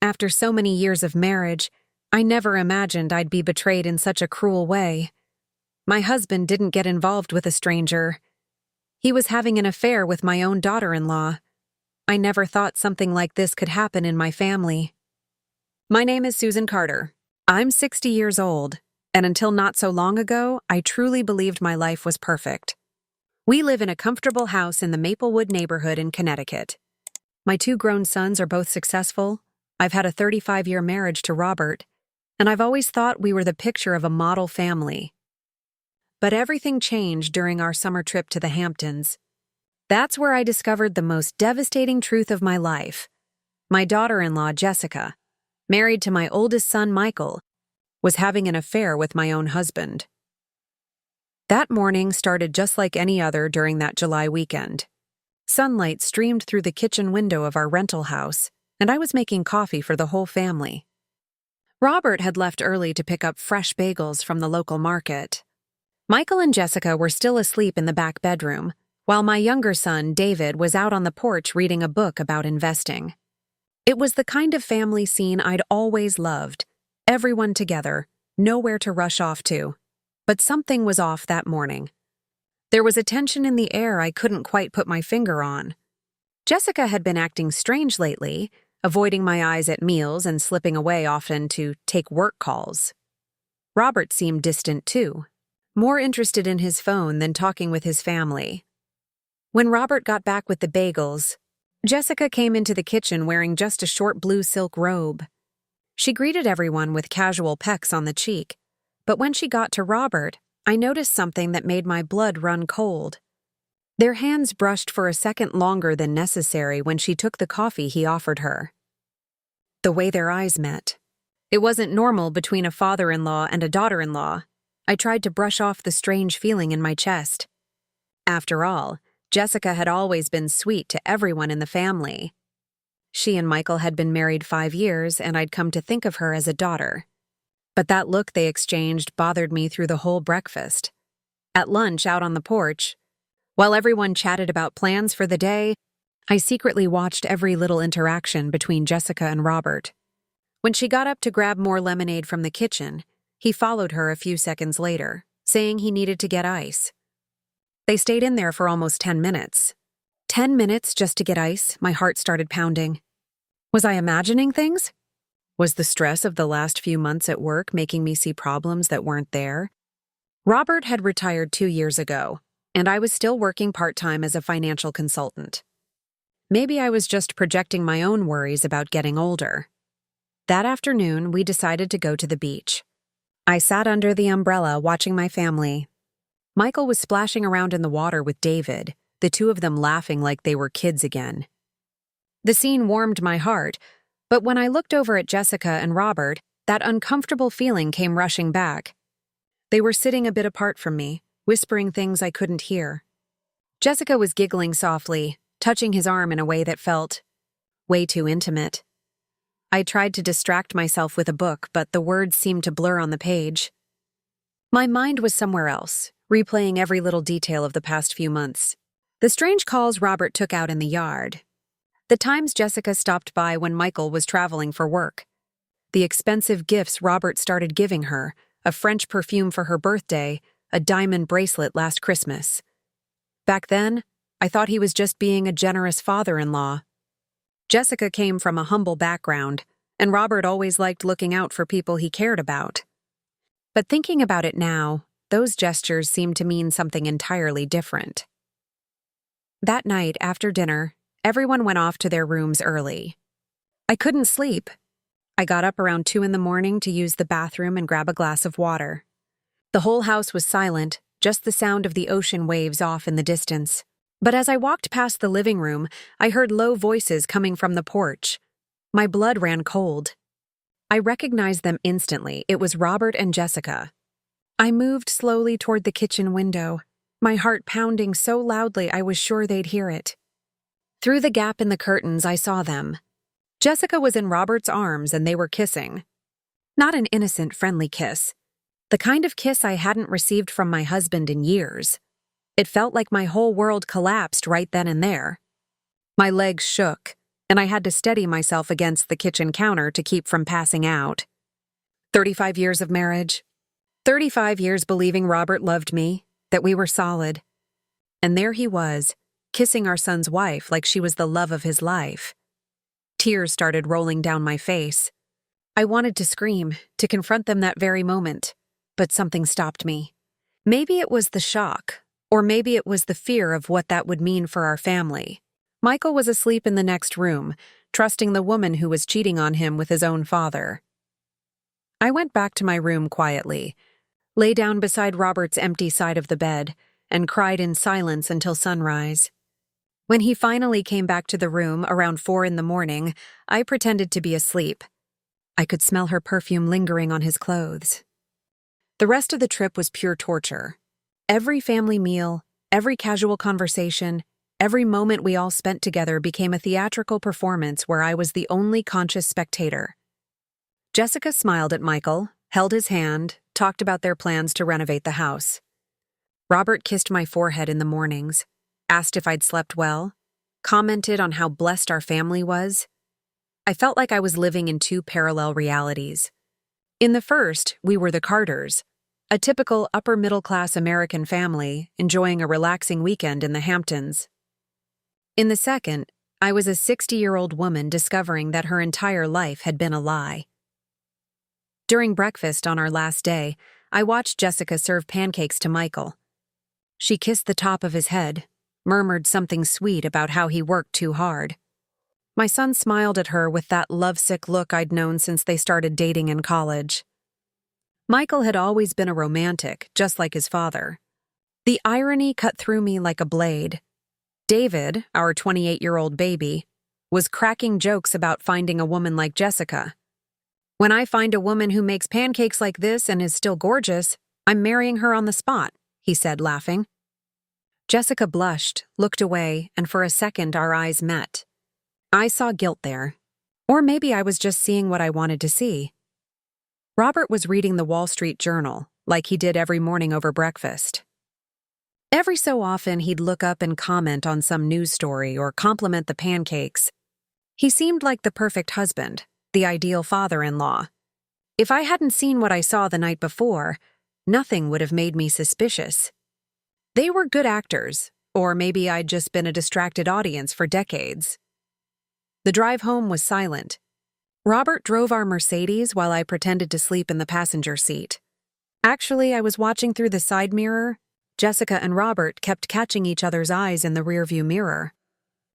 After so many years of marriage, I never imagined I'd be betrayed in such a cruel way. My husband didn't get involved with a stranger. He was having an affair with my own daughter-in-law. I never thought something like this could happen in my family. My name is Susan Carter. I'm 60 years old, and until not so long ago, I truly believed my life was perfect. We live in a comfortable house in the Maplewood neighborhood in Connecticut. My 2 grown sons are both successful. I've had a 35-year marriage to Robert, and I've always thought we were the picture of a model family. But everything changed during our summer trip to the Hamptons. That's where I discovered the most devastating truth of my life. My daughter-in-law, Jessica, married to my oldest son, Michael, was having an affair with my own husband. That morning started just like any other during that July weekend. Sunlight streamed through the kitchen window of our rental house, and I was making coffee for the whole family. Robert had left early to pick up fresh bagels from the local market. Michael and Jessica were still asleep in the back bedroom, while my younger son, David, was out on the porch reading a book about investing. It was the kind of family scene I'd always loved. Everyone together, nowhere to rush off to. But something was off that morning. There was a tension in the air I couldn't quite put my finger on. Jessica had been acting strange lately, avoiding my eyes at meals and slipping away often to take work calls. Robert seemed distant too, more interested in his phone than talking with his family. When Robert got back with the bagels, Jessica came into the kitchen wearing just a short blue silk robe. She greeted everyone with casual pecks on the cheek, but when she got to Robert, I noticed something that made my blood run cold. Their hands brushed for a second longer than necessary when she took the coffee he offered her. The way their eyes met. It wasn't normal between a father-in-law and a daughter-in-law. I tried to brush off the strange feeling in my chest. After all, Jessica had always been sweet to everyone in the family. She and Michael had been married 5 years, and I'd come to think of her as a daughter. But that look they exchanged bothered me through the whole breakfast. At lunch, out on the porch, while everyone chatted about plans for the day, I secretly watched every little interaction between Jessica and Robert. When she got up to grab more lemonade from the kitchen, he followed her a few seconds later, saying he needed to get ice. They stayed in there for almost 10 minutes. 10 minutes just to get ice, my heart started pounding. Was I imagining things? Was the stress of the last few months at work making me see problems that weren't there? Robert had retired 2 years ago, and I was still working part-time as a financial consultant. Maybe I was just projecting my own worries about getting older. That afternoon, we decided to go to the beach. I sat under the umbrella watching my family. Michael was splashing around in the water with David, the 2 of them laughing like they were kids again. The scene warmed my heart, but when I looked over at Jessica and Robert, that uncomfortable feeling came rushing back. They were sitting a bit apart from me, whispering things I couldn't hear. Jessica was giggling softly, touching his arm in a way that felt way too intimate. I tried to distract myself with a book, but the words seemed to blur on the page. My mind was somewhere else, replaying every little detail of the past few months. The strange calls Robert took out in the yard. The times Jessica stopped by when Michael was traveling for work. The expensive gifts Robert started giving her, a French perfume for her birthday, a diamond bracelet last Christmas. Back then, I thought he was just being a generous father-in-law. Jessica came from a humble background, and Robert always liked looking out for people he cared about. But thinking about it now, those gestures seemed to mean something entirely different. That night, after dinner, everyone went off to their rooms early. I couldn't sleep. I got up around 2 in the morning to use the bathroom and grab a glass of water. The whole house was silent, just the sound of the ocean waves off in the distance. But as I walked past the living room, I heard low voices coming from the porch. My blood ran cold. I recognized them instantly. It was Robert and Jessica. I moved slowly toward the kitchen window, my heart pounding so loudly I was sure they'd hear it. Through the gap in the curtains, I saw them. Jessica was in Robert's arms and they were kissing. Not an innocent, friendly kiss. The kind of kiss I hadn't received from my husband in years. It felt like my whole world collapsed right then and there. My legs shook. and I had to steady myself against the kitchen counter to keep from passing out. 35 years of marriage. 35 years believing Robert loved me, that we were solid. And there he was, kissing our son's wife like she was the love of his life. Tears started rolling down my face. I wanted to scream, to confront them that very moment, but something stopped me. Maybe it was the shock, or maybe it was the fear of what that would mean for our family. Michael was asleep in the next room, trusting the woman who was cheating on him with his own father. I went back to my room quietly, lay down beside Robert's empty side of the bed, and cried in silence until sunrise. When he finally came back to the room around 4 a.m, I pretended to be asleep. I could smell her perfume lingering on his clothes. The rest of the trip was pure torture. Every family meal, every casual conversation, every moment we all spent together became a theatrical performance where I was the only conscious spectator. Jessica smiled at Michael, held his hand, talked about their plans to renovate the house. Robert kissed my forehead in the mornings, asked if I'd slept well, commented on how blessed our family was. I felt like I was living in 2 parallel realities. In the first, we were the Carters, a typical upper-middle-class American family enjoying a relaxing weekend in the Hamptons. In the second, I was a 60-year-old woman discovering that her entire life had been a lie. During breakfast on our last day, I watched Jessica serve pancakes to Michael. She kissed the top of his head, murmured something sweet about how he worked too hard. My son smiled at her with that lovesick look I'd known since they started dating in college. Michael had always been a romantic, just like his father. The irony cut through me like a blade. David, our 28-year-old baby, was cracking jokes about finding a woman like Jessica. When I find a woman who makes pancakes like this and is still gorgeous, I'm marrying her on the spot, he said, laughing. Jessica blushed, looked away, and for a second our eyes met. I saw guilt there. Or maybe I was just seeing what I wanted to see. Robert was reading the Wall Street Journal, like he did every morning over breakfast. Every so often he'd look up and comment on some news story or compliment the pancakes. He seemed like the perfect husband, the ideal father-in-law. If I hadn't seen what I saw the night before, nothing would have made me suspicious. They were good actors, or maybe I'd just been a distracted audience for decades. The drive home was silent. Robert drove our Mercedes while I pretended to sleep in the passenger seat. Actually, I was watching through the side mirror. Jessica and Robert kept catching each other's eyes in the rearview mirror.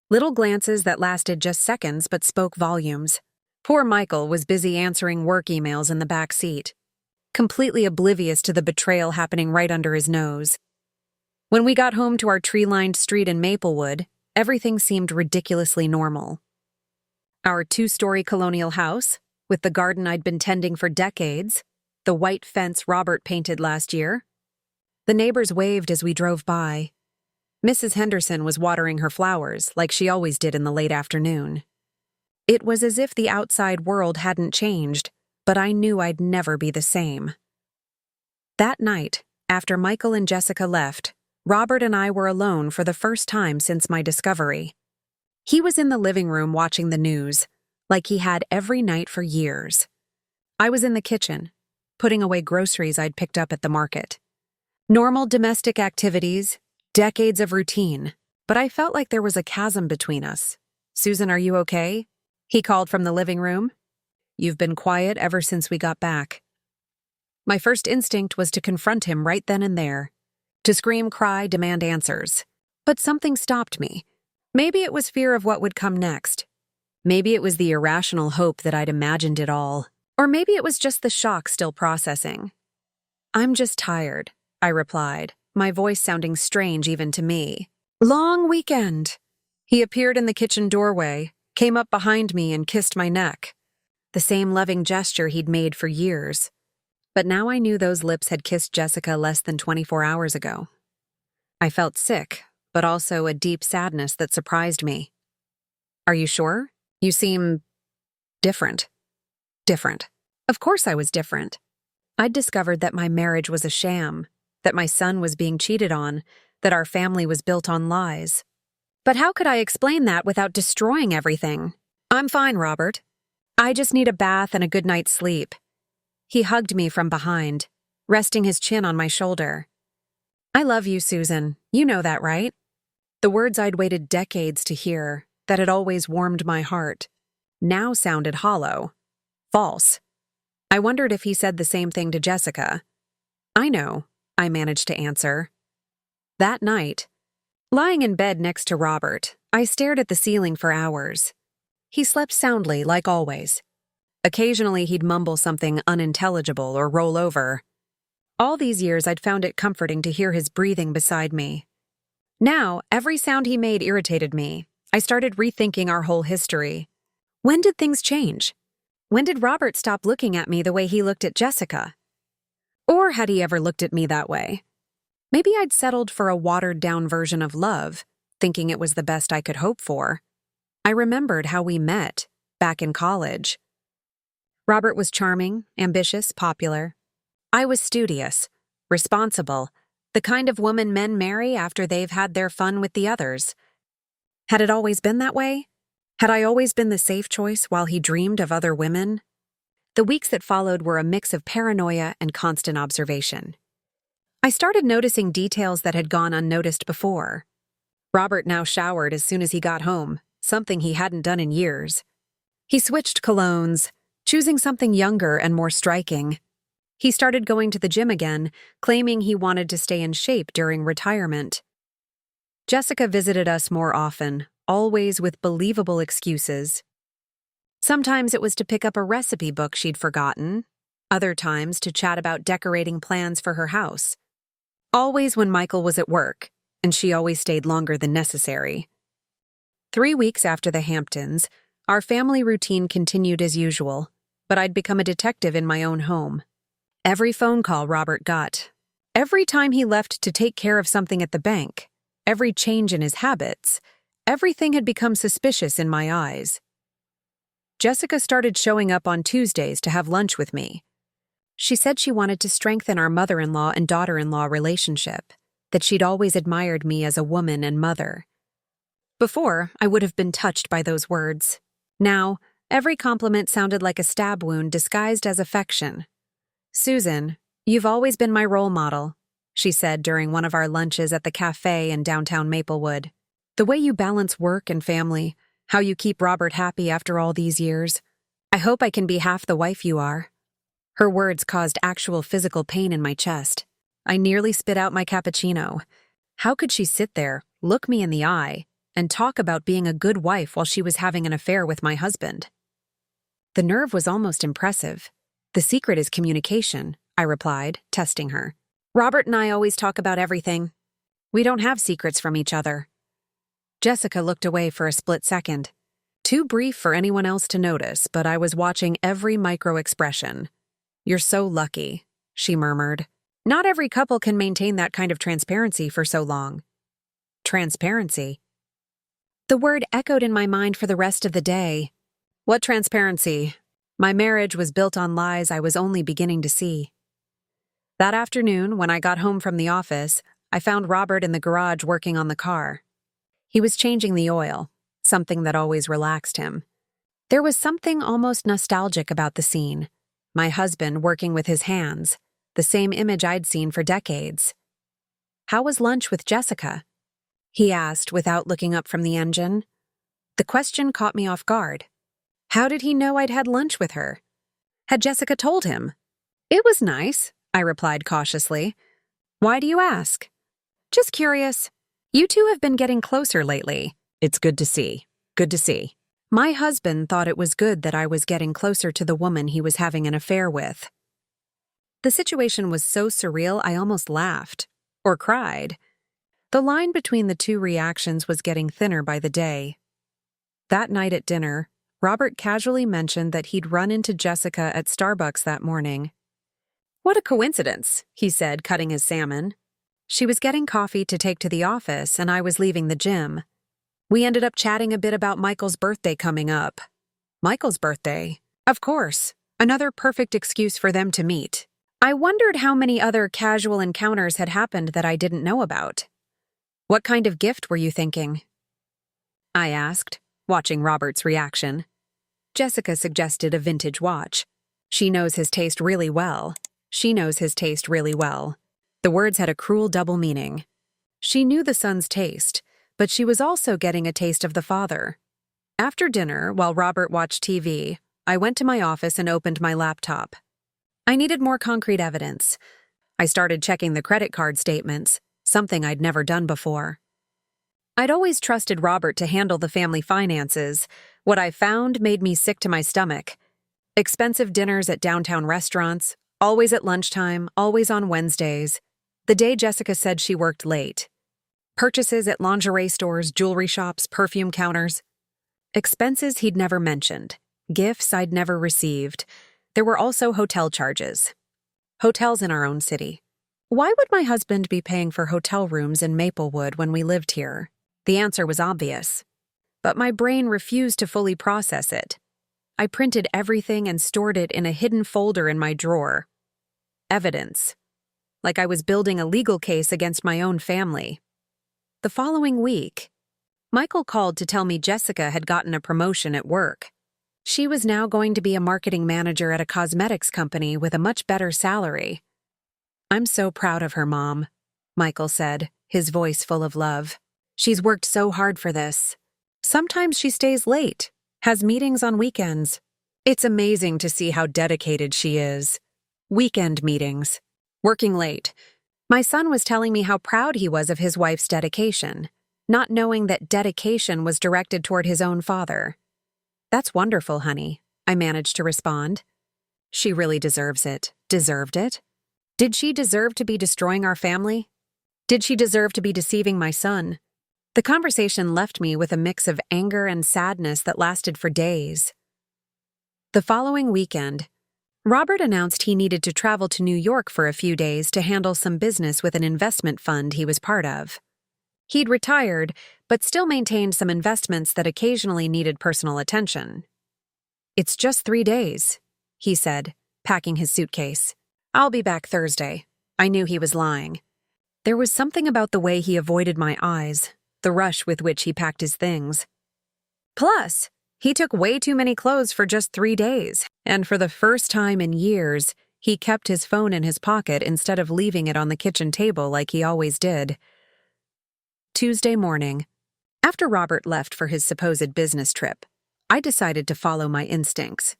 Little glances that lasted just seconds but spoke volumes. Poor Michael was busy answering work emails in the back seat, completely oblivious to the betrayal happening right under his nose. When we got home to our tree-lined street in Maplewood, everything seemed ridiculously normal. Our 2-story colonial house, with the garden I'd been tending for decades, the white fence Robert painted last year. The neighbors waved as we drove by. Mrs. Henderson was watering her flowers like she always did in the late afternoon. It was as if the outside world hadn't changed, but I knew I'd never be the same. That night, after Michael and Jessica left, Robert and I were alone for the first time since my discovery. He was in the living room watching the news, like he had every night for years. I was in the kitchen, putting away groceries I'd picked up at the market. Normal domestic activities, decades of routine, but I felt like there was a chasm between us. "Susan, are you okay?" he called from the living room. "You've been quiet ever since we got back." My first instinct was to confront him right then and there, to scream, cry, demand answers. But something stopped me. Maybe it was fear of what would come next. Maybe it was the irrational hope that I'd imagined it all. Or maybe it was just the shock still processing. "I'm just tired," I replied, my voice sounding strange even to me. "Long weekend." He appeared in the kitchen doorway, came up behind me and kissed my neck. The same loving gesture he'd made for years. But now I knew those lips had kissed Jessica less than 24 hours ago. I felt sick, but also a deep sadness that surprised me. "Are you sure? You seem different." Different. Of course I was different. I'd discovered that my marriage was a sham, that my son was being cheated on, that our family was built on lies. But how could I explain that without destroying everything? I'm fine, Robert. I just need a bath and a good night's sleep. He hugged me from behind, resting his chin on my shoulder. I love you, Susan. You know that, right? The words I'd waited decades to hear, that had always warmed my heart, now sounded hollow. False. I wondered if he said the same thing to Jessica. I know, I managed to answer. That night, lying in bed next to Robert, I stared at the ceiling for hours. He slept soundly, like always. Occasionally he'd mumble something unintelligible or roll over. All these years I'd found it comforting to hear his breathing beside me. Now, every sound he made irritated me. I started rethinking our whole history. When did things change? When did Robert stop looking at me the way he looked at Jessica? Or had he ever looked at me that way? Maybe I'd settled for a watered-down version of love, thinking it was the best I could hope for. I remembered how we met, back in college. Robert was charming, ambitious, popular. I was studious, responsible, the kind of woman men marry after they've had their fun with the others. Had it always been that way? Had I always been the safe choice while he dreamed of other women? The weeks that followed were a mix of paranoia and constant observation. I started noticing details that had gone unnoticed before. Robert now showered as soon as he got home, something he hadn't done in years. He switched colognes, choosing something younger and more striking. He started going to the gym again, claiming he wanted to stay in shape during retirement. Jessica visited us more often, always with believable excuses. Sometimes it was to pick up a recipe book she'd forgotten, other times to chat about decorating plans for her house. Always when Michael was at work, and she always stayed longer than necessary. 3 weeks after the Hamptons, our family routine continued as usual, but I'd become a detective in my own home. Every phone call Robert got, every time he left to take care of something at the bank, every change in his habits, everything had become suspicious in my eyes. Jessica started showing up on Tuesdays to have lunch with me. She said she wanted to strengthen our mother-in-law and daughter-in-law relationship, that she'd always admired me as a woman and mother. Before, I would have been touched by those words. Now, every compliment sounded like a stab wound disguised as affection. "Susan, you've always been my role model," she said during one of our lunches at the cafe in downtown Maplewood. "The way you balance work and family, how you keep Robert happy after all these years. I hope I can be half the wife you are." Her words caused actual physical pain in my chest. I nearly spit out my cappuccino. How could she sit there, look me in the eye, and talk about being a good wife while she was having an affair with my husband? The nerve was almost impressive. "The secret is communication," I replied, testing her. "Robert and I always talk about everything. We don't have secrets from each other." Jessica looked away for a split second. Too brief for anyone else to notice, but I was watching every micro-expression. "You're so lucky," she murmured. "Not every couple can maintain that kind of transparency for so long." Transparency? The word echoed in my mind for the rest of the day. What transparency? My marriage was built on lies I was only beginning to see. That afternoon, when I got home from the office, I found Robert in the garage working on the car. He was changing the oil, something that always relaxed him. There was something almost nostalgic about the scene. My husband working with his hands, the same image I'd seen for decades. "How was lunch with Jessica?" he asked without looking up from the engine. The question caught me off guard. How did he know I'd had lunch with her? Had Jessica told him? "It was nice," I replied cautiously. "Why do you ask?" "Just curious. You two have been getting closer lately." "It's good to see. Good to see." My husband thought it was good that I was getting closer to the woman he was having an affair with. The situation was so surreal I almost laughed. Or cried. The line between the two reactions was getting thinner by the day. That night at dinner, Robert casually mentioned that he'd run into Jessica at Starbucks that morning. "What a coincidence," he said, cutting his salmon. She was getting coffee to take to the office, and I was leaving the gym. We ended up chatting a bit about Michael's birthday coming up. Michael's birthday? Of course. Another perfect excuse for them to meet. I wondered how many other casual encounters had happened that I didn't know about. "What kind of gift were you thinking?" I asked, watching Robert's reaction. Jessica suggested a vintage watch. She knows his taste really well. She knows his taste really well. The words had a cruel double meaning. She knew the son's taste, but she was also getting a taste of the father. After dinner, while Robert watched TV, I went to my office and opened my laptop. I needed more concrete evidence. I started checking the credit card statements, something I'd never done before. I'd always trusted Robert to handle the family finances. What I found made me sick to my stomach. Expensive dinners at downtown restaurants, always at lunchtime, always on Wednesdays. The day Jessica said she worked late. Purchases at lingerie stores, jewelry shops, perfume counters. Expenses he'd never mentioned. Gifts I'd never received. There were also hotel charges. Hotels in our own city. Why would my husband be paying for hotel rooms in Maplewood when we lived here? The answer was obvious. But my brain refused to fully process it. I printed everything and stored it in a hidden folder in my drawer. Evidence. Like I was building a legal case against my own family. The following week, Michael called to tell me Jessica had gotten a promotion at work. She was now going to be a marketing manager at a cosmetics company with a much better salary. "I'm so proud of her, Mom," Michael said, his voice full of love. "She's worked so hard for this. Sometimes she stays late, has meetings on weekends. It's amazing to see how dedicated she is. Weekend meetings. Working late. My son was telling me how proud he was of his wife's dedication, not knowing that dedication was directed toward his own father. That's wonderful, honey," I managed to respond. She really deserves it. Deserved it? Did she deserve to be destroying our family? Did she deserve to be deceiving my son? The conversation left me with a mix of anger and sadness that lasted for days. The following weekend, Robert announced he needed to travel to New York for a few days to handle some business with an investment fund he was part of. He'd retired, but still maintained some investments that occasionally needed personal attention. "It's just 3 days," he said, packing his suitcase. "I'll be back Thursday." I knew he was lying. There was something about the way he avoided my eyes, the rush with which he packed his things. Plus, he took way too many clothes for just 3 days, and for the first time in years, he kept his phone in his pocket instead of leaving it on the kitchen table like he always did. Tuesday morning. After Robert left for his supposed business trip, I decided to follow my instincts.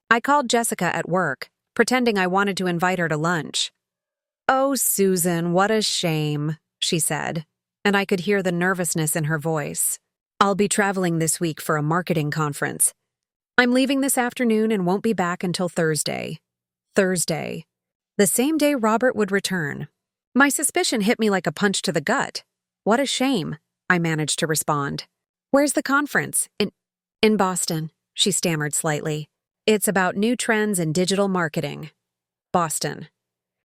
I called Jessica at work, pretending I wanted to invite her to lunch. "Oh, Susan, what a shame," she said, and I could hear the nervousness in her voice. "I'll be traveling this week for a marketing conference. I'm leaving this afternoon and won't be back until Thursday." Thursday. The same day Robert would return. My suspicion hit me like a punch to the gut. "What a shame," I managed to respond. "Where's the conference?" In Boston," she stammered slightly. "It's about new trends in digital marketing." Boston.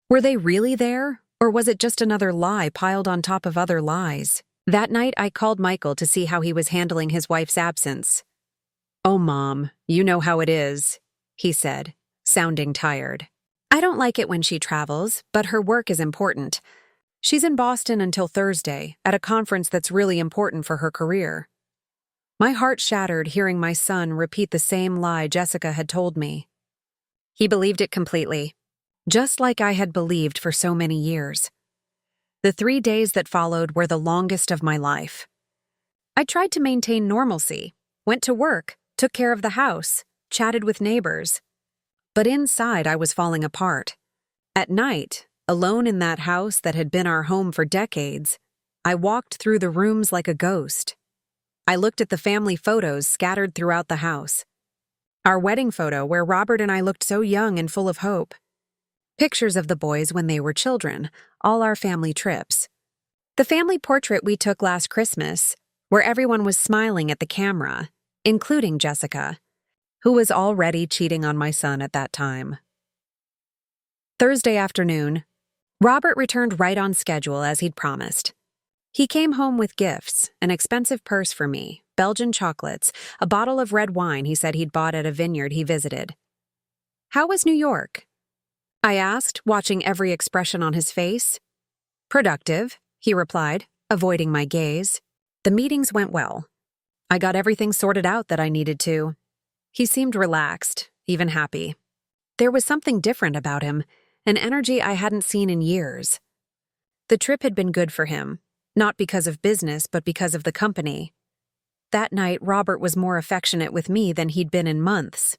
Were they really there, or was it just another lie piled on top of other lies? That night, I called Michael to see how he was handling his wife's absence. "Oh, Mom, you know how it is," he said, sounding tired. "I don't like it when she travels, but her work is important. She's in Boston until Thursday, at a conference that's really important for her career." My heart shattered hearing my son repeat the same lie Jessica had told me. He believed it completely, just like I had believed for so many years. The 3 days that followed were the longest of my life. I tried to maintain normalcy, went to work, took care of the house, chatted with neighbors. But inside I was falling apart. At night, alone in that house that had been our home for decades, I walked through the rooms like a ghost. I looked at the family photos scattered throughout the house. Our wedding photo where Robert and I looked so young and full of hope. Pictures of the boys when they were children, all our family trips. The family portrait we took last Christmas, where everyone was smiling at the camera, including Jessica, who was already cheating on my son at that time. Thursday afternoon, Robert returned right on schedule as he'd promised. He came home with gifts, an expensive purse for me, Belgian chocolates, a bottle of red wine he said he'd bought at a vineyard he visited. "How was New York?" I asked, watching every expression on his face. "Productive," he replied, avoiding my gaze. "The meetings went well. I got everything sorted out that I needed to." He seemed relaxed, even happy. There was something different about him, an energy I hadn't seen in years. The trip had been good for him, not because of business, but because of the company. That night, Robert was more affectionate with me than he'd been in months.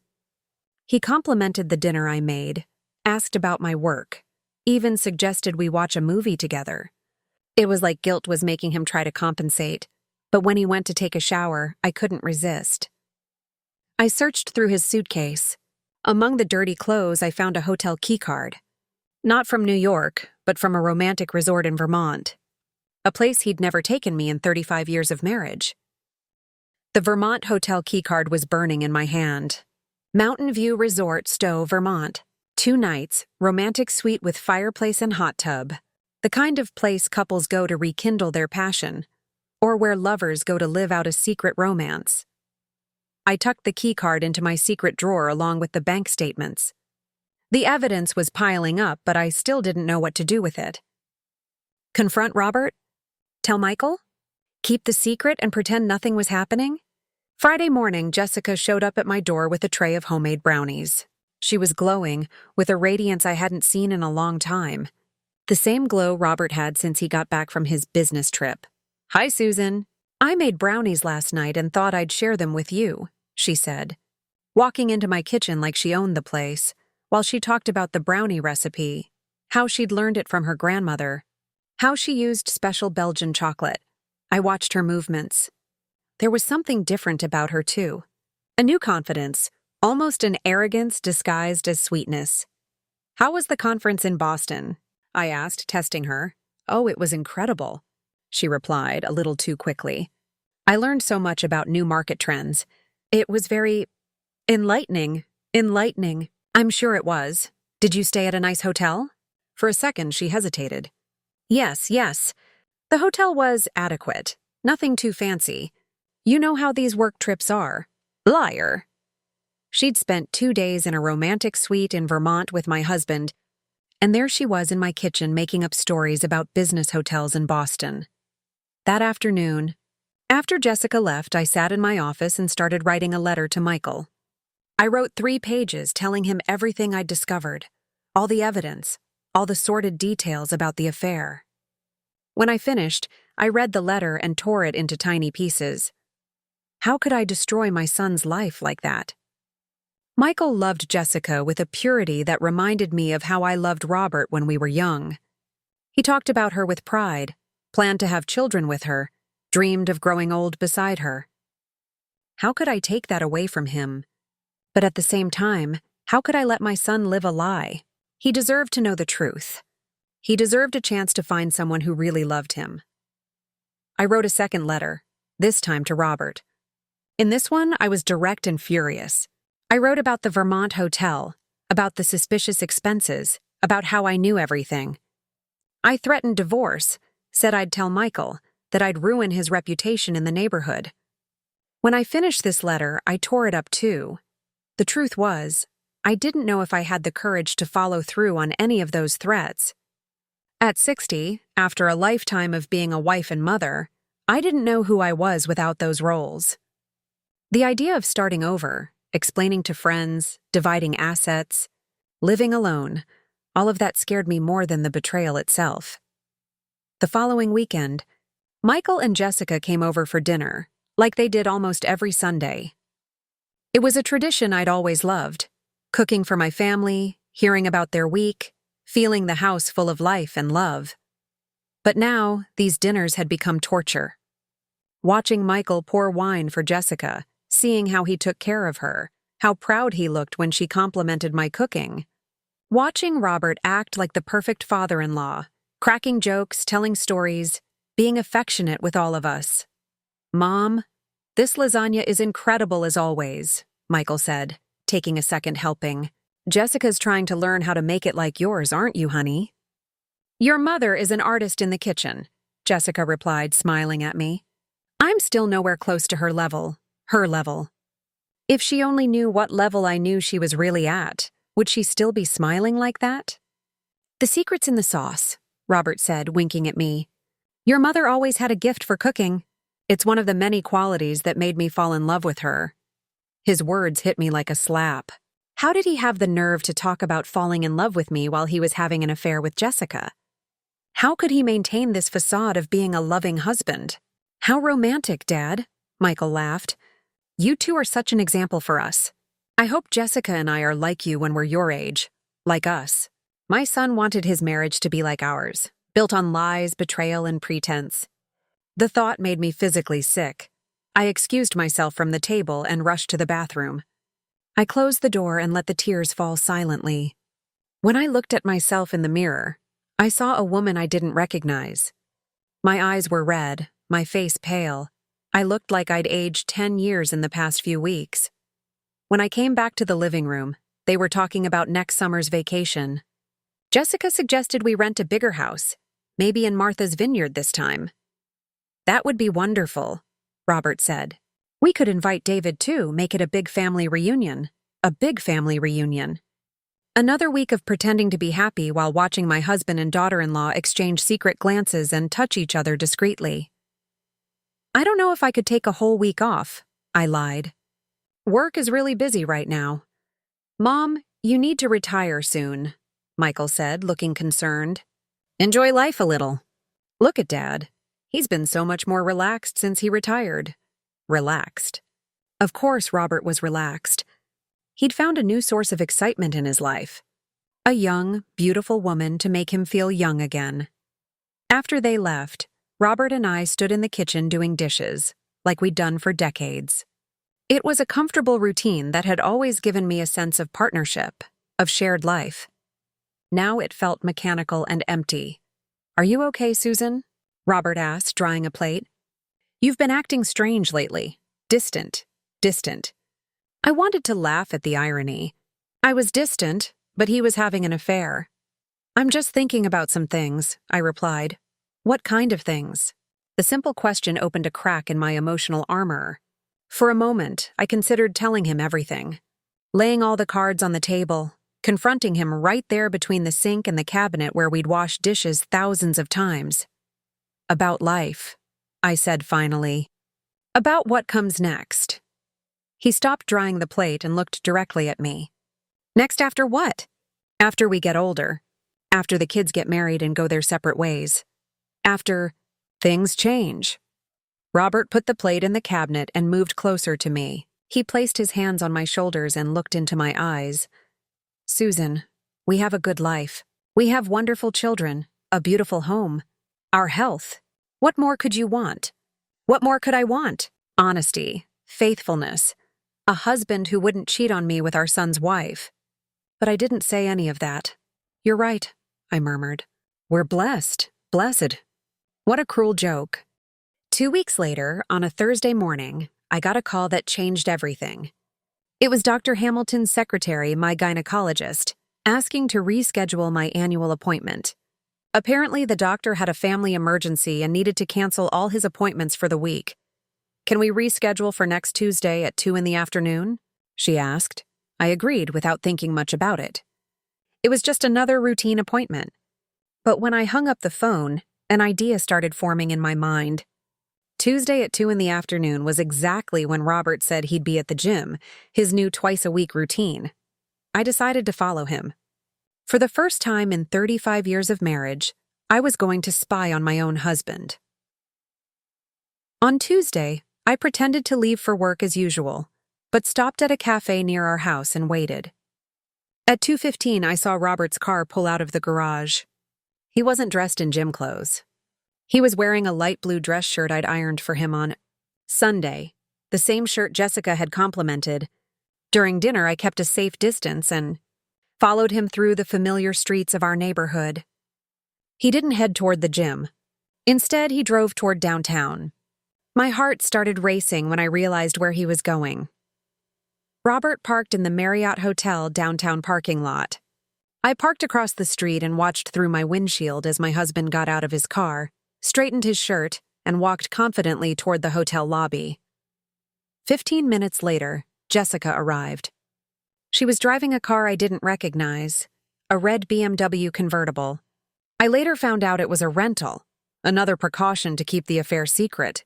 He complimented the dinner I made, asked about my work, even suggested we watch a movie together. It was like guilt was making him try to compensate, but when he went to take a shower, I couldn't resist. I searched through his suitcase. Among the dirty clothes, I found a hotel keycard. Not from New York, but from a romantic resort in Vermont. A place he'd never taken me in 35 years of marriage. The Vermont hotel keycard was burning in my hand. Mountain View Resort, Stowe, Vermont. 2 nights, romantic suite with fireplace and hot tub. The kind of place couples go to rekindle their passion, or where lovers go to live out a secret romance. I tucked the keycard into my secret drawer along with the bank statements. The evidence was piling up, but I still didn't know what to do with it. Confront Robert? Tell Michael? Keep the secret and pretend nothing was happening? Friday morning, Jessica showed up at my door with a tray of homemade brownies. She was glowing, with a radiance I hadn't seen in a long time. The same glow Robert had since he got back from his business trip. "Hi, Susan. I made brownies last night and thought I'd share them with you," she said, walking into my kitchen like she owned the place, while she talked about the brownie recipe, how she'd learned it from her grandmother, how she used special Belgian chocolate. I watched her movements. There was something different about her, too. A new confidence, almost an arrogance disguised as sweetness. "How was the conference in Boston?" I asked, testing her. "Oh, it was incredible," she replied, a little too quickly. "I learned so much about new market trends. It was very enlightening. I'm sure it was. Did you stay at a nice hotel?" For a second, she hesitated. Yes. The hotel was adequate. Nothing too fancy. You know how these work trips are. Liar. She'd spent 2 days in a romantic suite in Vermont with my husband, and there she was in my kitchen making up stories about business hotels in Boston. That afternoon, after Jessica left, I sat in my office and started writing a letter to Michael. I wrote 3 pages telling him everything I'd discovered, all the evidence, all the sordid details about the affair. When I finished, I read the letter and tore it into tiny pieces. How could I destroy my son's life like that? Michael loved Jessica with a purity that reminded me of how I loved Robert when we were young. He talked about her with pride, planned to have children with her, dreamed of growing old beside her. How could I take that away from him? But at the same time, how could I let my son live a lie? He deserved to know the truth. He deserved a chance to find someone who really loved him. I wrote a second letter, this time to Robert. In this one, I was direct and furious. I wrote about the Vermont hotel, about the suspicious expenses, about how I knew everything. I threatened divorce, said I'd tell Michael, that I'd ruin his reputation in the neighborhood. When I finished this letter, I tore it up too. The truth was, I didn't know if I had the courage to follow through on any of those threats. At 60, after a lifetime of being a wife and mother, I didn't know who I was without those roles. The idea of starting over, explaining to friends, dividing assets, living alone, all of that scared me more than the betrayal itself. The following weekend, Michael and Jessica came over for dinner, like they did almost every Sunday. It was a tradition I'd always loved, cooking for my family, hearing about their week, feeling the house full of life and love. But now, these dinners had become torture. Watching Michael pour wine for Jessica, seeing how he took care of her, how proud he looked when she complimented my cooking. Watching Robert act like the perfect father-in-law, cracking jokes, telling stories, being affectionate with all of us. "Mom, this lasagna is incredible as always," Michael said, taking a second helping. "Jessica's trying to learn how to make it like yours, aren't you, honey?" "Your mother is an artist in the kitchen," Jessica replied, smiling at me. "I'm still nowhere close to her level. If she only knew what level I knew she was really at, would she still be smiling like that?" "The secret's in the sauce," Robert said, winking at me. "Your mother always had a gift for cooking. It's one of the many qualities that made me fall in love with her." His words hit me like a slap. How did he have the nerve to talk about falling in love with me while he was having an affair with Jessica? How could he maintain this facade of being a loving husband? How romantic, Dad, Michael laughed. You two are such an example for us. I hope Jessica and I are like you when we're your age. Like us. My son wanted his marriage to be like ours, built on lies, betrayal, and pretense. The thought made me physically sick. I excused myself from the table and rushed to the bathroom. I closed the door and let the tears fall silently. When I looked at myself in the mirror, I saw a woman I didn't recognize. My eyes were red, my face pale. I looked like I'd aged 10 years in the past few weeks. When I came back to the living room, they were talking about next summer's vacation. Jessica suggested we rent a bigger house, maybe in Martha's Vineyard this time. That would be wonderful, Robert said. We could invite David too, make it a big family reunion. A big family reunion. Another week of pretending to be happy while watching my husband and daughter-in-law exchange secret glances and touch each other discreetly. I don't know if I could take a whole week off, I lied. Work is really busy right now. Mom, you need to retire soon, Michael said, looking concerned. Enjoy life a little. Look at Dad. He's been so much more relaxed since he retired. Relaxed. Of course Robert was relaxed. He'd found a new source of excitement in his life. A young, beautiful woman to make him feel young again. After they left, Robert and I stood in the kitchen doing dishes, like we'd done for decades. It was a comfortable routine that had always given me a sense of partnership, of shared life. Now it felt mechanical and empty. Are you okay, Susan? Robert asked, drying a plate. You've been acting strange lately. Distant. I wanted to laugh at the irony. I was distant, but he was having an affair. I'm just thinking about some things, I replied. What kind of things? The simple question opened a crack in my emotional armor. For a moment, I considered telling him everything. Laying all the cards on the table, confronting him right there between the sink and the cabinet where we'd washed dishes thousands of times. About life, I said finally. About what comes next. He stopped drying the plate and looked directly at me. Next after what? After we get older. After the kids get married and go their separate ways. After things change. Robert put the plate in the cabinet and moved closer to me. He placed his hands on my shoulders and looked into my eyes. Susan, we have a good life. We have wonderful children, a beautiful home, our health. What more could you want? What more could I want? Honesty, faithfulness, a husband who wouldn't cheat on me with our son's wife. But I didn't say any of that. You're right, I murmured. We're blessed. What a cruel joke. 2 weeks later, on a Thursday morning, I got a call that changed everything. It was Dr. Hamilton's secretary, my gynecologist, asking to reschedule my annual appointment. Apparently, the doctor had a family emergency and needed to cancel all his appointments for the week. Can we reschedule for next Tuesday at 2 in the afternoon? She asked. I agreed without thinking much about it. It was just another routine appointment. But when I hung up the phone, an idea started forming in my mind. Tuesday at 2 in the afternoon was exactly when Robert said he'd be at the gym, his new twice-a-week routine. I decided to follow him. For the first time in 35 years of marriage, I was going to spy on my own husband. On Tuesday, I pretended to leave for work as usual, but stopped at a cafe near our house and waited. At 2:15, I saw Robert's car pull out of the garage. He wasn't dressed in gym clothes. He was wearing a light blue dress shirt I'd ironed for him on Sunday, the same shirt Jessica had complimented. During dinner, I kept a safe distance and followed him through the familiar streets of our neighborhood. He didn't head toward the gym. Instead, he drove toward downtown. My heart started racing when I realized where he was going. Robert parked in the Marriott Hotel downtown parking lot. I parked across the street and watched through my windshield as my husband got out of his car, straightened his shirt, and walked confidently toward the hotel lobby. 15 minutes later, Jessica arrived. She was driving a car I didn't recognize, a red BMW convertible. I later found out it was a rental, another precaution to keep the affair secret.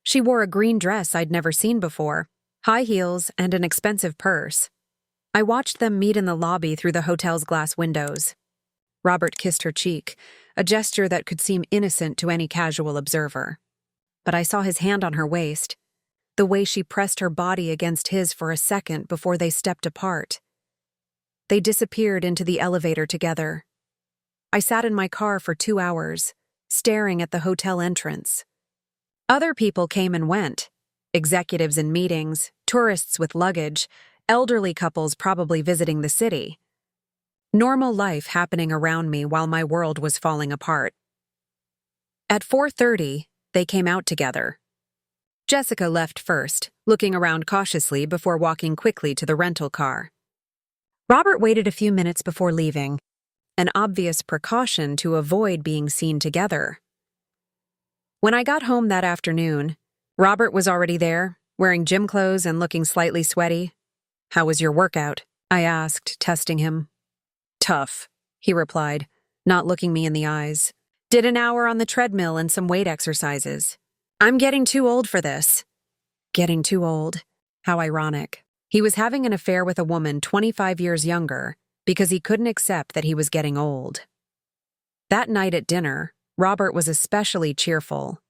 She wore a green dress I'd never seen before, high heels, and an expensive purse. I watched them meet in the lobby through the hotel's glass windows. Robert kissed her cheek, a gesture that could seem innocent to any casual observer. But I saw his hand on her waist, the way she pressed her body against his for a second before they stepped apart. They disappeared into the elevator together. I sat in my car for 2 hours, staring at the hotel entrance. Other people came and went. Executives in meetings, tourists with luggage, elderly couples probably visiting the city. Normal life happening around me while my world was falling apart. At 4:30, they came out together. Jessica left first, looking around cautiously before walking quickly to the rental car. Robert waited a few minutes before leaving, an obvious precaution to avoid being seen together. When I got home that afternoon, Robert was already there, wearing gym clothes and looking slightly sweaty. "How was your workout?" I asked, testing him. "Tough," he replied, not looking me in the eyes. "Did an hour on the treadmill and some weight exercises. I'm getting too old for this." Getting too old. How ironic. He was having an affair with a woman 25 years younger because he couldn't accept that he was getting old. That night at dinner, Robert was especially cheerful.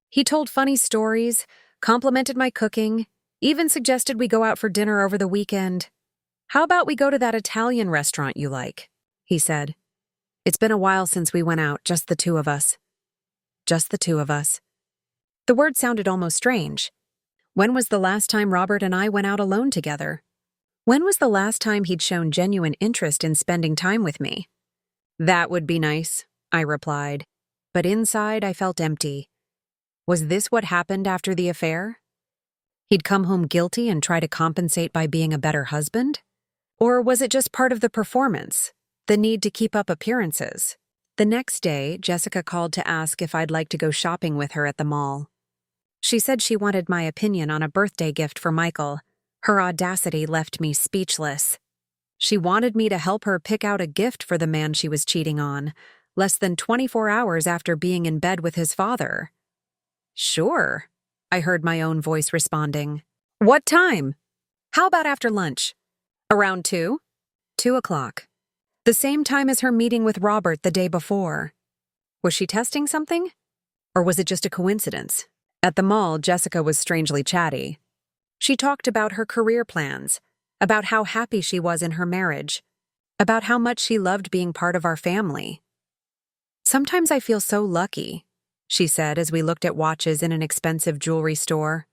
He told funny stories, complimented my cooking, even suggested we go out for dinner over the weekend. "How about we go to that Italian restaurant you like?" he said. "It's been a while since we went out, just the two of us." Just the two of us. The word sounded almost strange. When was the last time Robert and I went out alone together? When was the last time he'd shown genuine interest in spending time with me? "That would be nice," I replied. But inside I felt empty. Was this what happened after the affair? He'd come home guilty and try to compensate by being a better husband? Or was it just part of the performance, the need to keep up appearances? The next day, Jessica called to ask if I'd like to go shopping with her at the mall. She said she wanted my opinion on a birthday gift for Michael. Her audacity left me speechless. She wanted me to help her pick out a gift for the man she was cheating on, less than 24 hours after being in bed with his father. "Sure," I heard my own voice responding. "What time?" "How about after lunch?" "Around 2? 2 o'clock. The same time as her meeting with Robert the day before. Was she testing something? Or was it just a coincidence? At the mall, Jessica was strangely chatty. She talked about her career plans, about how happy she was in her marriage, about how much she loved being part of our family. "Sometimes I feel so lucky," she said as we looked at watches in an expensive jewelry store.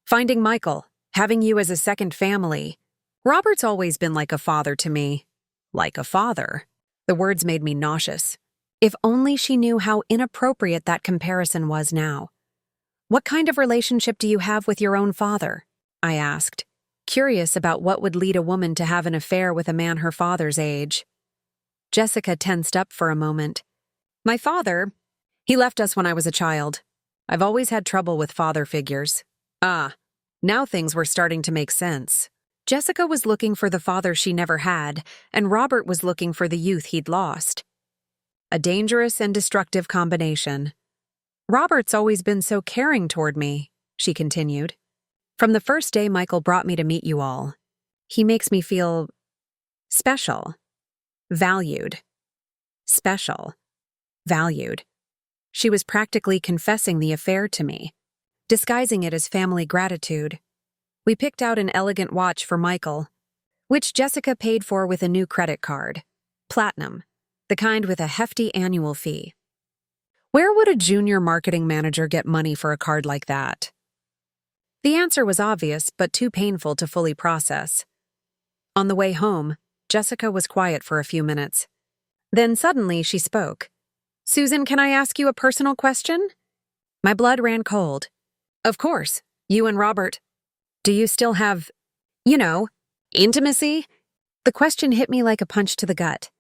"Finding Michael, having you as a second family. Robert's always been like a father to me." Like a father. The words made me nauseous. If only she knew how inappropriate that comparison was now. "What kind of relationship do you have with your own father?" I asked, curious about what would lead a woman to have an affair with a man her father's age. Jessica tensed up for a moment. "My father, he left us when I was a child. I've always had trouble with father figures." Ah, now things were starting to make sense. Jessica was looking for the father she never had, and Robert was looking for the youth he'd lost. A dangerous and destructive combination. "Robert's always been so caring toward me," she continued. "From the first day Michael brought me to meet you all. He makes me feel special, valued. Special, valued." She was practically confessing the affair to me, disguising it as family gratitude. We picked out an elegant watch for Michael, which Jessica paid for with a new credit card. Platinum, the kind with a hefty annual fee. Where would a junior marketing manager get money for a card like that? The answer was obvious, but too painful to fully process. On the way home, Jessica was quiet for a few minutes. Then suddenly she spoke. "Susan, can I ask you a personal question?" My blood ran cold. "Of course, you and Robert. Do you still have, intimacy?" The question hit me like a punch to the gut.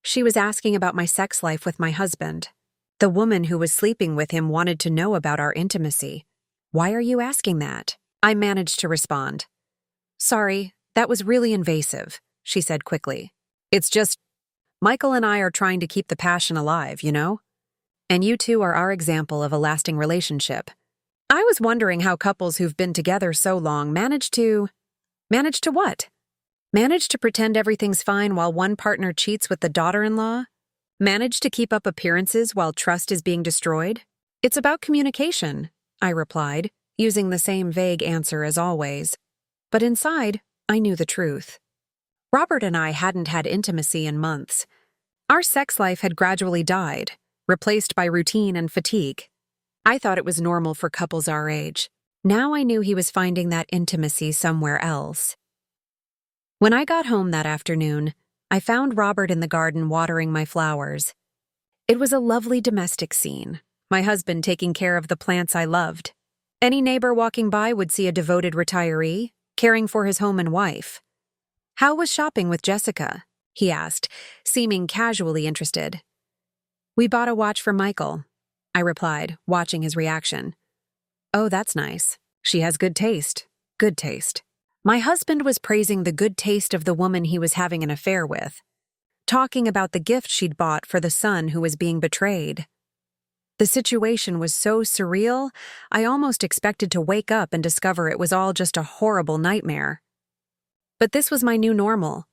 She was asking about my sex life with my husband. The woman who was sleeping with him wanted to know about our intimacy. "Why are you asking that?" I managed to respond. "Sorry, that was really invasive," she said quickly. "It's just, Michael and I are trying to keep the passion alive, you know? And you two are our example of a lasting relationship. I was wondering how couples who've been together so long manage to what? Manage to pretend everything's fine while one partner cheats with the daughter-in-law? Manage to keep up appearances while trust is being destroyed? It's about communication, I replied, using the same vague answer as always. But inside, I knew the truth. Robert and I hadn't had intimacy in months. Our sex life had gradually died, replaced by routine and fatigue. I thought it was normal for couples our age. Now I knew he was finding that intimacy somewhere else. When I got home that afternoon, I found Robert in the garden watering my flowers. It was a lovely domestic scene, my husband taking care of the plants I loved. Any neighbor walking by would see a devoted retiree, caring for his home and wife. "How was shopping with Jessica?" he asked, seeming casually interested. "We bought a watch for Michael," I replied, watching his reaction. "Oh, that's nice. She has good taste." Good taste. My husband was praising the good taste of the woman he was having an affair with, talking about the gift she'd bought for the son who was being betrayed. The situation was so surreal, I almost expected to wake up and discover it was all just a horrible nightmare. But this was my new normal,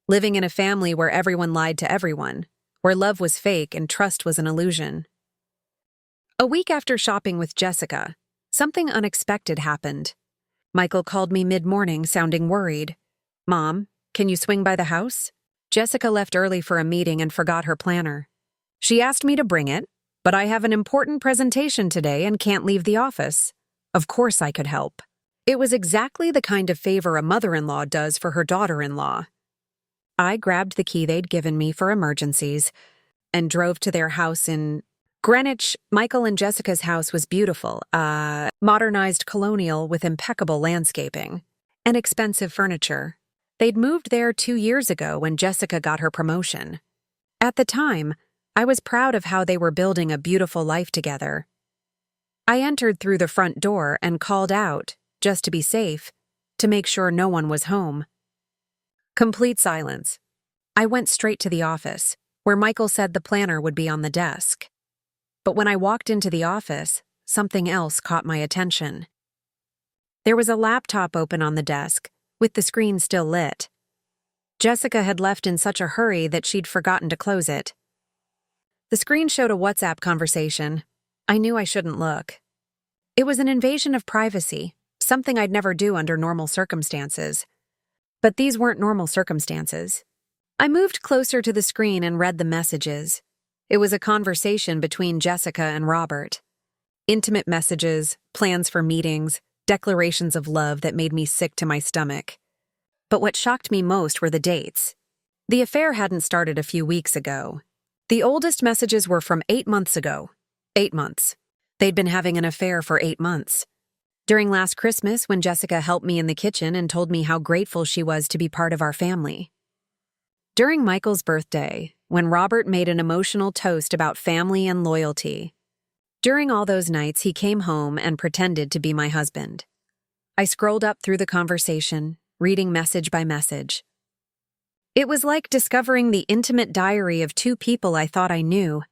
living in a family where everyone lied to everyone, where love was fake and trust was an illusion. A week after shopping with Jessica, something unexpected happened. Michael called me mid-morning, sounding worried. "Mom, can you swing by the house?" Jessica left early for a meeting and forgot her planner. She asked me to bring it, but I have an important presentation today and can't leave the office. Of course I could help. It was exactly the kind of favor a mother-in-law does for her daughter-in-law. I grabbed the key they'd given me for emergencies and drove to their house in Greenwich. Michael and Jessica's house was beautiful, modernized colonial with impeccable landscaping and expensive furniture. They'd moved there 2 years ago when Jessica got her promotion. At the time, I was proud of how they were building a beautiful life together. I entered through the front door and called out, just to be safe, to make sure no one was home. Complete silence. I went straight to the office, where Michael said the planner would be on the desk. But when I walked into the office, something else caught my attention. There was a laptop open on the desk, with the screen still lit. Jessica had left in such a hurry that she'd forgotten to close it. The screen showed a WhatsApp conversation. I knew I shouldn't look. It was an invasion of privacy, something I'd never do under normal circumstances. But these weren't normal circumstances. I moved closer to the screen and read the messages. It was a conversation between Jessica and Robert. Intimate messages, plans for meetings, declarations of love that made me sick to my stomach. But what shocked me most were the dates. The affair hadn't started a few weeks ago. The oldest messages were from 8 months ago. 8 months. They'd been having an affair for 8 months. During last Christmas, when Jessica helped me in the kitchen and told me how grateful she was to be part of our family. During Michael's birthday, when Robert made an emotional toast about family and loyalty. During all those nights, he came home and pretended to be my husband. I scrolled up through the conversation, reading message by message. It was like discovering the intimate diary of 2 people I thought I knew,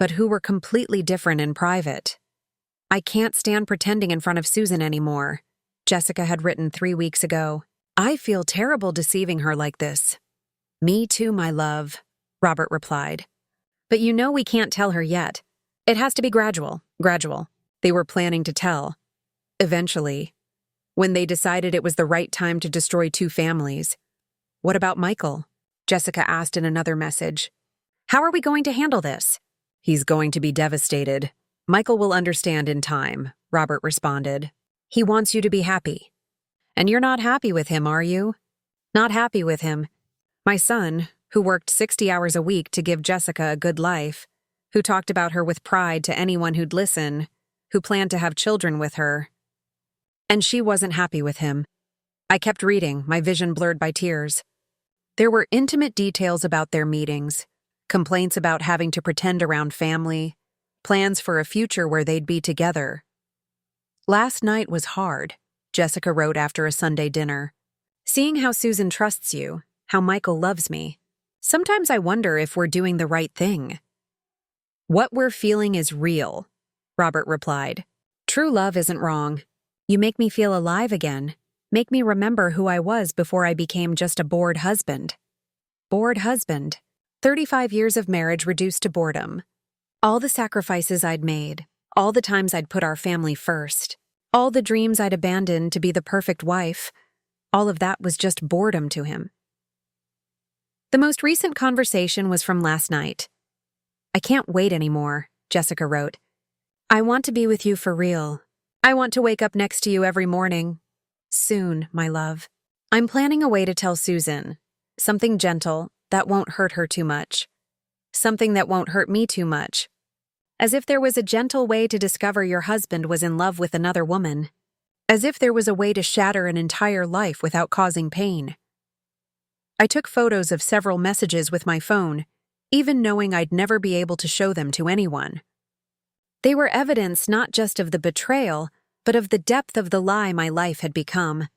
but who were completely different in private. "I can't stand pretending in front of Susan anymore," Jessica had written 3 weeks ago. "I feel terrible deceiving her like this." "Me too, my love," Robert replied. "But you know we can't tell her yet. It has to be gradual. They were planning to tell. Eventually, when they decided it was the right time to destroy 2 families. "What about Michael?" Jessica asked in another message. "How are we going to handle this?" "He's going to be devastated. Michael will understand in time," Robert responded. "He wants you to be happy." "And you're not happy with him, are you?" "Not happy with him. My son, who worked 60 hours a week to give Jessica a good life, who talked about her with pride to anyone who'd listen, who planned to have children with her. And she wasn't happy with him." I kept reading, my vision blurred by tears. There were intimate details about their meetings, complaints about having to pretend around family, plans for a future where they'd be together. "Last night was hard," Jessica wrote after a Sunday dinner. "Seeing how Susan trusts you, how Michael loves me. Sometimes I wonder if we're doing the right thing." "What we're feeling is real," Robert replied. True love isn't wrong. You make me feel alive again. Make me remember who I was before I became just a bored husband. Bored husband. 35 years of marriage reduced to boredom. All the sacrifices I'd made, all the times I'd put our family first, all the dreams I'd abandoned to be the perfect wife, all of that was just boredom to him. The most recent conversation was from last night. I can't wait anymore, Jessica wrote. I want to be with you for real. I want to wake up next to you every morning. Soon, my love. I'm planning a way to tell Susan. Something gentle that won't hurt her too much. Something that won't hurt me too much. As if there was a gentle way to discover your husband was in love with another woman. As if there was a way to shatter an entire life without causing pain. I took photos of several messages with my phone, even knowing I'd never be able to show them to anyone. They were evidence not just of the betrayal, but of the depth of the lie my life had become.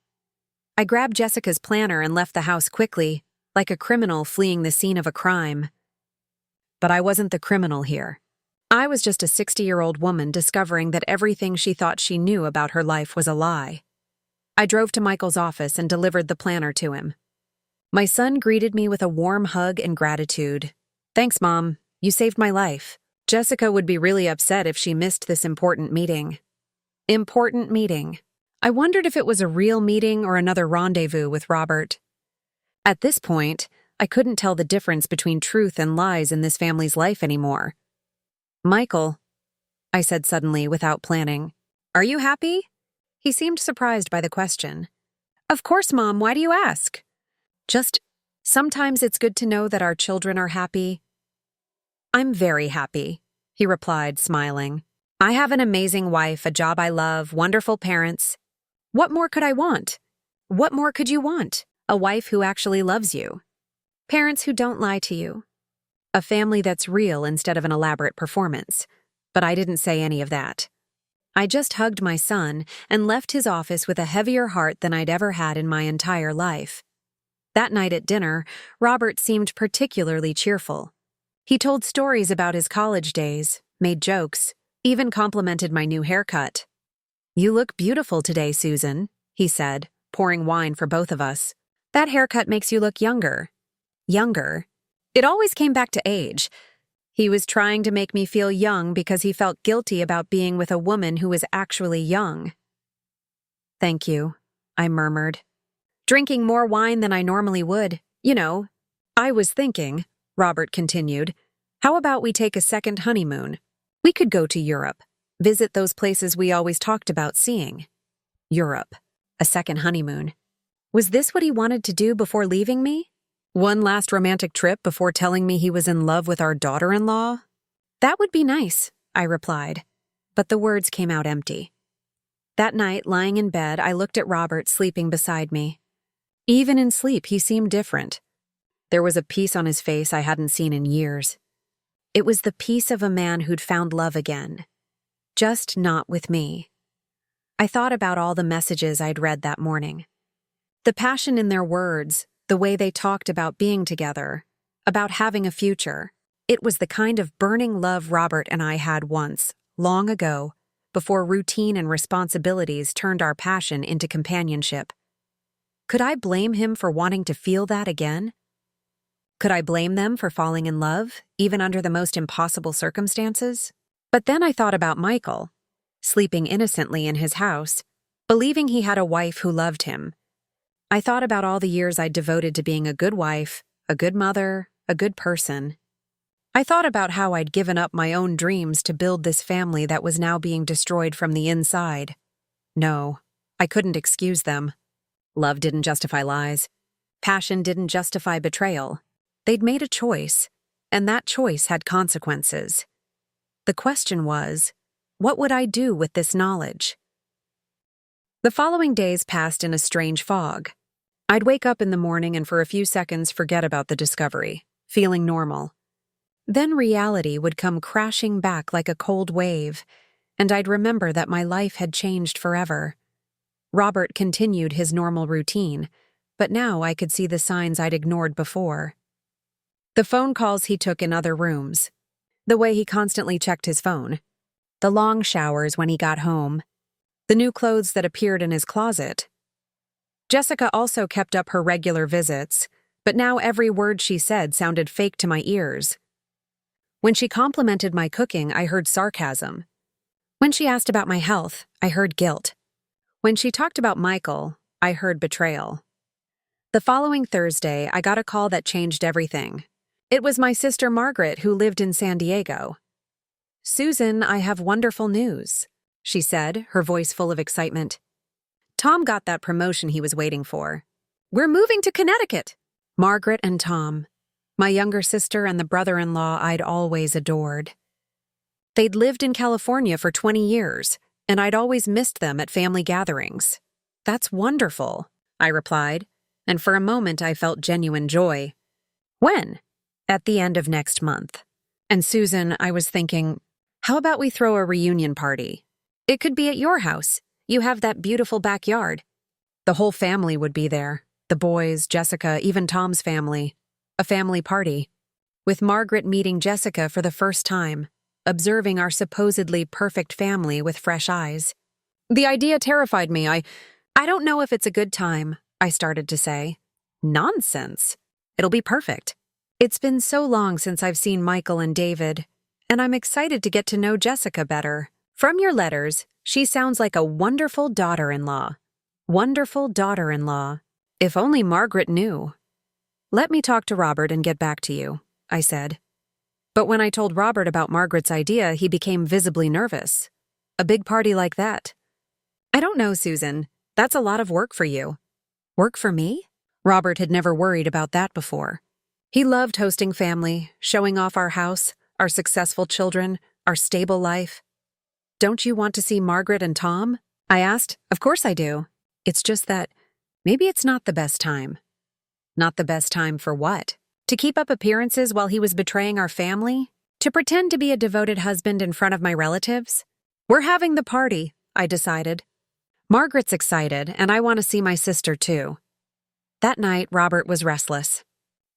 I grabbed Jessica's planner and left the house quickly, like a criminal fleeing the scene of a crime. But I wasn't the criminal here. I was just a 60-year-old woman discovering that everything she thought she knew about her life was a lie. I drove to Michael's office and delivered the planner to him. My son greeted me with a warm hug and gratitude. Thanks, Mom. You saved my life. Jessica would be really upset if she missed this important meeting. Important meeting. I wondered if it was a real meeting or another rendezvous with Robert. At this point, I couldn't tell the difference between truth and lies in this family's life anymore. Michael, I said suddenly without planning. Are you happy? He seemed surprised by the question. Of course, Mom. Why do you ask? Just, sometimes it's good to know that our children are happy. I'm very happy, he replied, smiling. I have an amazing wife, a job I love, wonderful parents. What more could I want? What more could you want? A wife who actually loves you. Parents who don't lie to you. A family that's real instead of an elaborate performance. But I didn't say any of that. I just hugged my son and left his office with a heavier heart than I'd ever had in my entire life. That night at dinner, Robert seemed particularly cheerful. He told stories about his college days, made jokes, even complimented my new haircut. You look beautiful today, Susan, he said, pouring wine for both of us. That haircut makes you look younger. Younger? It always came back to age. He was trying to make me feel young because he felt guilty about being with a woman who was actually young. Thank you, I murmured. Drinking more wine than I normally would. You know, I was thinking, Robert continued, how about we take a second honeymoon? We could go to Europe, visit those places we always talked about seeing. Europe, a second honeymoon. Was this what he wanted to do before leaving me? One last romantic trip before telling me he was in love with our daughter-in-law? That would be nice, I replied, but the words came out empty. That night, lying in bed, I looked at Robert sleeping beside me. Even in sleep, he seemed different. There was a peace on his face I hadn't seen in years. It was the peace of a man who'd found love again. Just not with me. I thought about all the messages I'd read that morning. The passion in their words, the way they talked about being together, about having a future. It was the kind of burning love Robert and I had once, long ago, before routine and responsibilities turned our passion into companionship. Could I blame him for wanting to feel that again? Could I blame them for falling in love, even under the most impossible circumstances? But then I thought about Michael, sleeping innocently in his house, believing he had a wife who loved him. I thought about all the years I'd devoted to being a good wife, a good mother, a good person. I thought about how I'd given up my own dreams to build this family that was now being destroyed from the inside. No, I couldn't excuse them. Love didn't justify lies. Passion didn't justify betrayal. They'd made a choice, and that choice had consequences. The question was, what would I do with this knowledge? The following days passed in a strange fog. I'd wake up in the morning and for a few seconds forget about the discovery, feeling normal. Then reality would come crashing back like a cold wave, and I'd remember that my life had changed forever. Robert continued his normal routine, but now I could see the signs I'd ignored before. The phone calls he took in other rooms. The way he constantly checked his phone. the long showers when he got home, the new clothes that appeared in his closet. Jessica also kept up her regular visits, but now every word she said sounded fake to my ears. When she complimented my cooking, I heard sarcasm. When she asked about my health, I heard guilt. When she talked about Michael, I heard betrayal. The following Thursday, I got a call that changed everything. It was my sister Margaret, who lived in San Diego. "Susan, I have wonderful news," she said, her voice full of excitement. "Tom got that promotion he was waiting for. We're moving to Connecticut." Margaret and Tom, my younger sister and the brother-in-law I'd always adored. They'd lived in California for 20 years, and I'd always missed them at family gatherings. "That's wonderful," I replied, and for a moment I felt genuine joy. "When?" "At the end of next month." "And Susan," I was thinking, "how about we throw a reunion party? It could be at your house. You have that beautiful backyard." The whole family would be there. The boys, Jessica, even Tom's family. A family party. With Margaret meeting Jessica for the first time, observing our supposedly perfect family with fresh eyes. The idea terrified me. I don't know if it's a good time," I started to say. "Nonsense. It'll be perfect. It's been so long since I've seen Michael and David, and I'm excited to get to know Jessica better. From your letters, she sounds like a wonderful daughter-in-law." Wonderful daughter-in-law. If only Margaret knew. "Let me talk to Robert and get back to you," I said. But when I told Robert about Margaret's idea, he became visibly nervous. "A big party like that?" "I don't know, Susan. That's a lot of work for you." "Work for me?" Robert had never worried about that before. He loved hosting family, showing off our house, our successful children, our stable life. "Don't you want to see Margaret and Tom?" I asked. "Of course I do. It's just that maybe it's not the best time." "Not the best time for what? To keep up appearances while he was betraying our family? To pretend to be a devoted husband in front of my relatives? We're having the party," I decided. "Margaret's excited, and I want to see my sister too." That night, Robert was restless.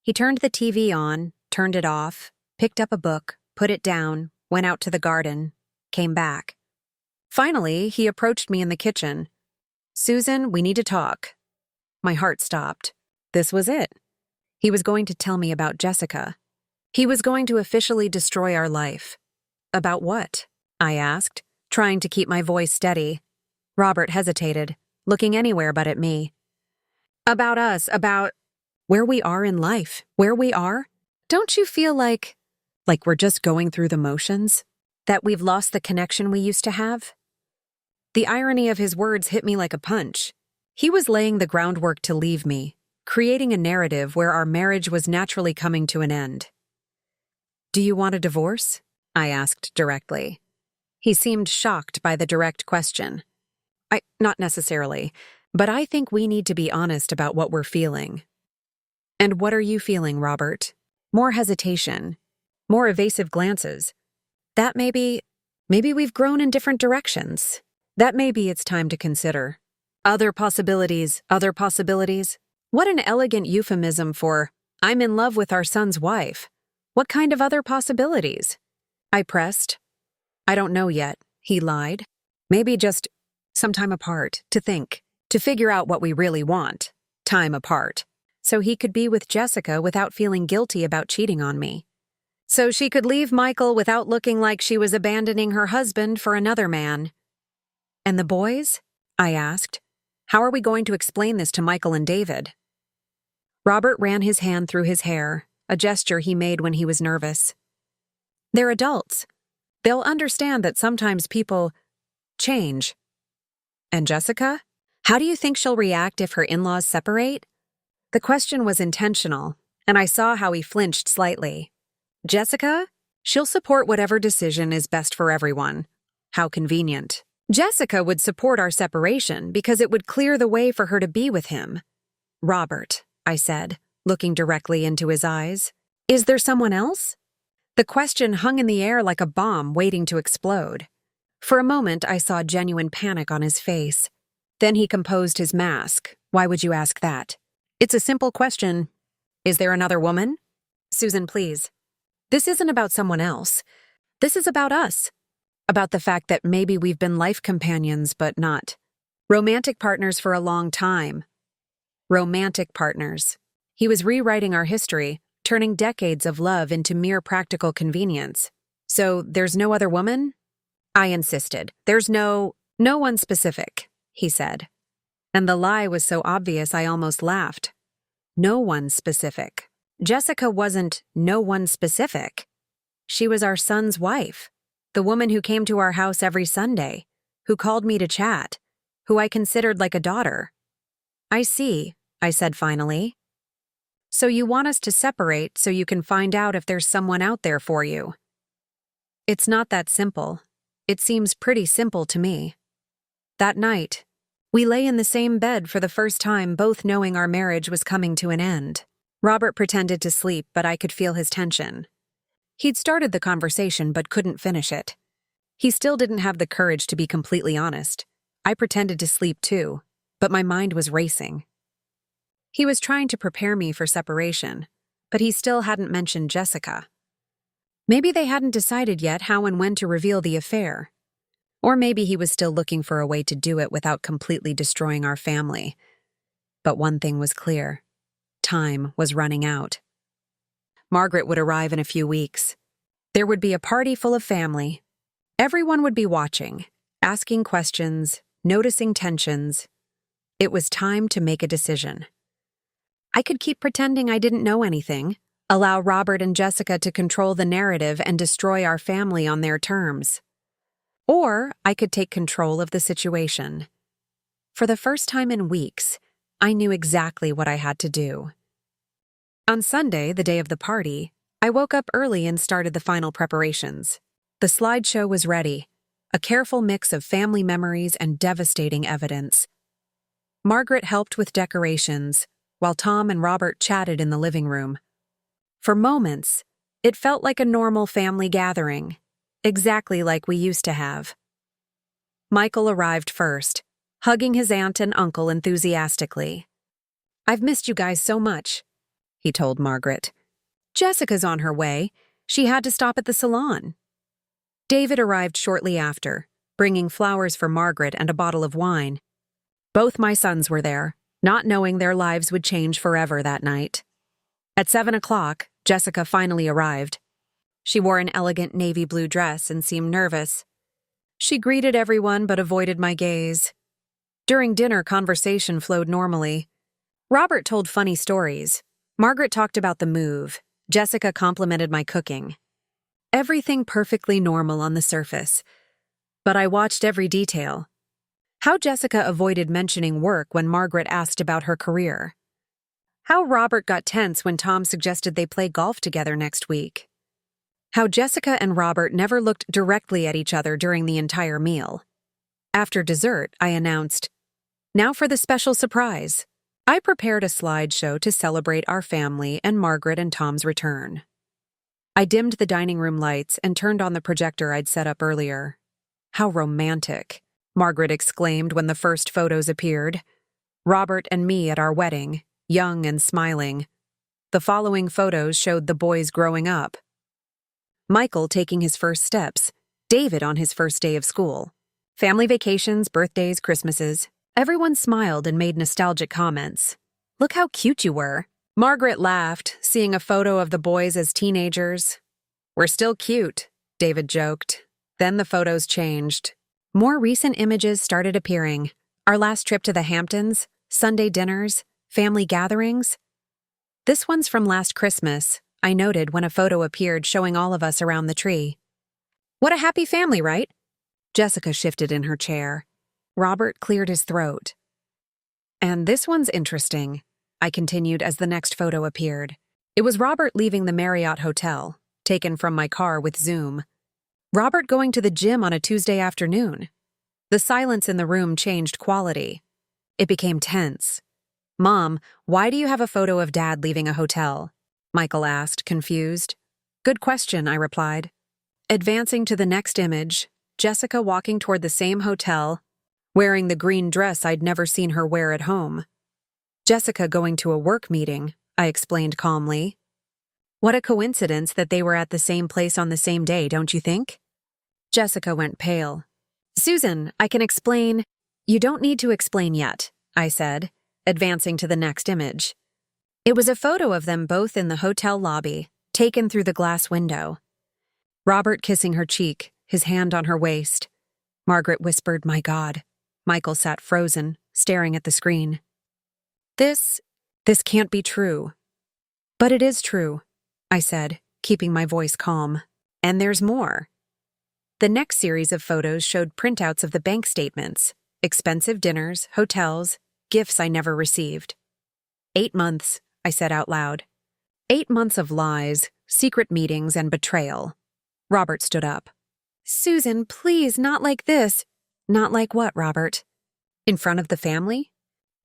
He turned the TV on, turned it off, picked up a book, put it down, went out to the garden, came back. Finally, he approached me in the kitchen. "Susan, we need to talk." My heart stopped. This was it. He was going to tell me about Jessica. He was going to officially destroy our life. "About what?" I asked, trying to keep my voice steady. Robert hesitated, looking anywhere but at me. "About us, about where we are in life, where we are. Don't you feel like we're just going through the motions? That we've lost the connection we used to have?" The irony of his words hit me like a punch. He was laying the groundwork to leave me, creating a narrative where our marriage was naturally coming to an end. "Do you want a divorce?" I asked directly. He seemed shocked by the direct question. Not necessarily, but I think we need to be honest about what we're feeling." "And what are you feeling, Robert?" More hesitation, more evasive glances. "That maybe we've grown in different directions. That maybe it's time to consider. Other possibilities, other possibilities. What an elegant euphemism for, I'm in love with our son's wife. What kind of other possibilities?" I pressed. "I don't know yet," he lied. "Maybe just some time apart, to think, to figure out what we really want. Time apart. So he could be with Jessica without feeling guilty about cheating on me. So she could leave Michael without looking like she was abandoning her husband for another man." "And the boys?" I asked. "How are we going to explain this to Michael and David?" Robert ran his hand through his hair, a gesture he made when he was nervous. "They're adults. They'll understand that sometimes people change." "And Jessica? How do you think she'll react if her in-laws separate?" The question was intentional, and I saw how he flinched slightly. "Jessica? She'll support whatever decision is best for everyone." How convenient. Jessica would support our separation because it would clear the way for her to be with him. "Robert," I said, looking directly into his eyes, "is there someone else?" The question hung in the air like a bomb waiting to explode. For a moment, I saw genuine panic on his face. Then he composed his mask. "Why would you ask that? It's a simple question. Is there another woman?" "Susan, please. This isn't about someone else. This is about us. about the fact that maybe we've been life companions but not romantic partners for a long time. Romantic partners. He was rewriting our history, turning decades of love into mere practical convenience. So, there's no other woman? I insisted. There's no one specific, he said. And the lie was so obvious I almost laughed. No one specific. Jessica wasn't no one specific. She was our son's wife, the woman who came to our house every Sunday, who called me to chat, who I considered like a daughter. I see, I said finally. So you want us to separate so you can find out if there's someone out there for you. It's not that simple. It seems pretty simple to me. That night, we lay in the same bed for the first time, both knowing our marriage was coming to an end. Robert pretended to sleep, but I could feel his tension. He'd started the conversation but couldn't finish it. He still didn't have the courage to be completely honest. I pretended to sleep too, but my mind was racing. He was trying to prepare me for separation, but he still hadn't mentioned Jessica. Maybe they hadn't decided yet how and when to reveal the affair. Or maybe he was still looking for a way to do it without completely destroying our family. But one thing was clear. Time was running out. Margaret would arrive in a few weeks. There would be a party full of family. Everyone would be watching, asking questions, noticing tensions. It was time to make a decision. I could keep pretending I didn't know anything, allow Robert and Jessica to control the narrative and destroy our family on their terms. Or I could take control of the situation. For the first time in weeks, I knew exactly what I had to do. On Sunday, the day of the party, I woke up early and started the final preparations. The slideshow was ready, a careful mix of family memories and devastating evidence. Margaret helped with decorations, while Tom and Robert chatted in the living room. For moments, it felt like a normal family gathering, exactly like we used to have. Michael arrived first, hugging his aunt and uncle enthusiastically. "I've missed you guys so much," he told Margaret. "Jessica's on her way. She had to stop at the salon." David arrived shortly after, bringing flowers for Margaret and a bottle of wine. Both my sons were there, not knowing their lives would change forever that night. At 7 o'clock, Jessica finally arrived. She wore an elegant navy blue dress and seemed nervous. She greeted everyone but avoided my gaze. During dinner, conversation flowed normally. Robert told funny stories. Margaret talked about the move. Jessica complimented my cooking. Everything perfectly normal on the surface. But I watched every detail. How Jessica avoided mentioning work when Margaret asked about her career. How Robert got tense when Tom suggested they play golf together next week. How Jessica and Robert never looked directly at each other during the entire meal. After dessert, I announced, "Now for the special surprise." I prepared a slideshow to celebrate our family and Margaret and Tom's return. I dimmed the dining room lights and turned on the projector I'd set up earlier. "How romantic," Margaret exclaimed when the first photos appeared. Robert and me at our wedding, young and smiling. The following photos showed the boys growing up. Michael taking his first steps, David on his first day of school. Family vacations, birthdays, Christmases. Everyone smiled and made nostalgic comments. "Look how cute you were." Margaret laughed, seeing a photo of the boys as teenagers. "We're still cute," David joked. Then the photos changed. More recent images started appearing. Our last trip to the Hamptons, Sunday dinners, family gatherings. "This one's from last Christmas," I noted when a photo appeared showing all of us around the tree. "What a happy family, right?" Jessica shifted in her chair. Robert cleared his throat. "And this one's interesting," I continued as the next photo appeared. It was Robert leaving the Marriott Hotel, taken from my car with Zoom. Robert going to the gym on a Tuesday afternoon. The silence in the room changed quality. It became tense. "Mom, why do you have a photo of Dad leaving a hotel?" Michael asked, confused. "Good question," I replied. Advancing to the next image, Jessica walking toward the same hotel, wearing the green dress I'd never seen her wear at home. "Jessica going to a work meeting," I explained calmly. "What a coincidence that they were at the same place on the same day, don't you think?" Jessica went pale. Susan, I can explain. You don't need to explain yet, I said, advancing to the next image. It was a photo of them both in the hotel lobby, taken through the glass window. Robert kissing her cheek, his hand on her waist. Margaret whispered, "My God." Michael sat frozen, staring at the screen. This can't be true. But it is true, I said, keeping my voice calm. And there's more. The next series of photos showed printouts of the bank statements, expensive dinners, hotels, gifts I never received. 8 months, I said out loud. 8 months of lies, secret meetings, and betrayal. Robert stood up. Susan, please, not like this. Not like what, Robert? In front of the family?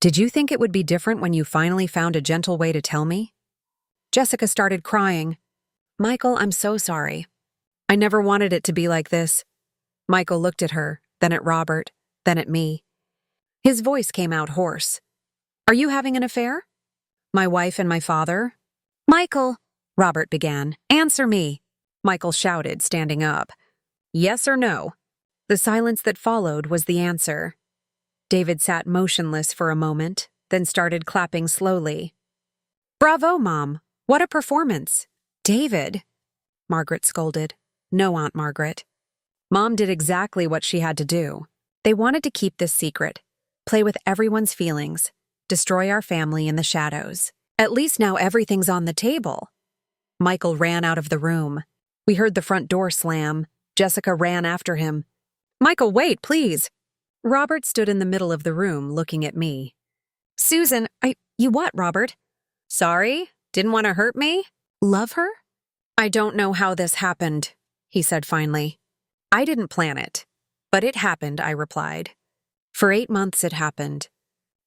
Did you think it would be different when you finally found a gentle way to tell me? Jessica started crying. Michael, I'm so sorry. I never wanted it to be like this. Michael looked at her, then at Robert, then at me. His voice came out hoarse. Are you having an affair? My wife and my father? Michael, Robert began. Answer me. Michael shouted, standing up. Yes or no? The silence that followed was the answer. David sat motionless for a moment, then started clapping slowly. Bravo, Mom. What a performance. David, Margaret scolded. No, Aunt Margaret. Mom did exactly what she had to do. They wanted to keep this secret, play with everyone's feelings, destroy our family in the shadows. At least now everything's on the table. Michael ran out of the room. We heard the front door slam. Jessica ran after him. Michael, wait, please. Robert stood in the middle of the room, looking at me. Susan, you what, Robert? Sorry? Didn't want to hurt me? Love her? I don't know how this happened, he said finally. I didn't plan it. But it happened, I replied. For 8 months it happened.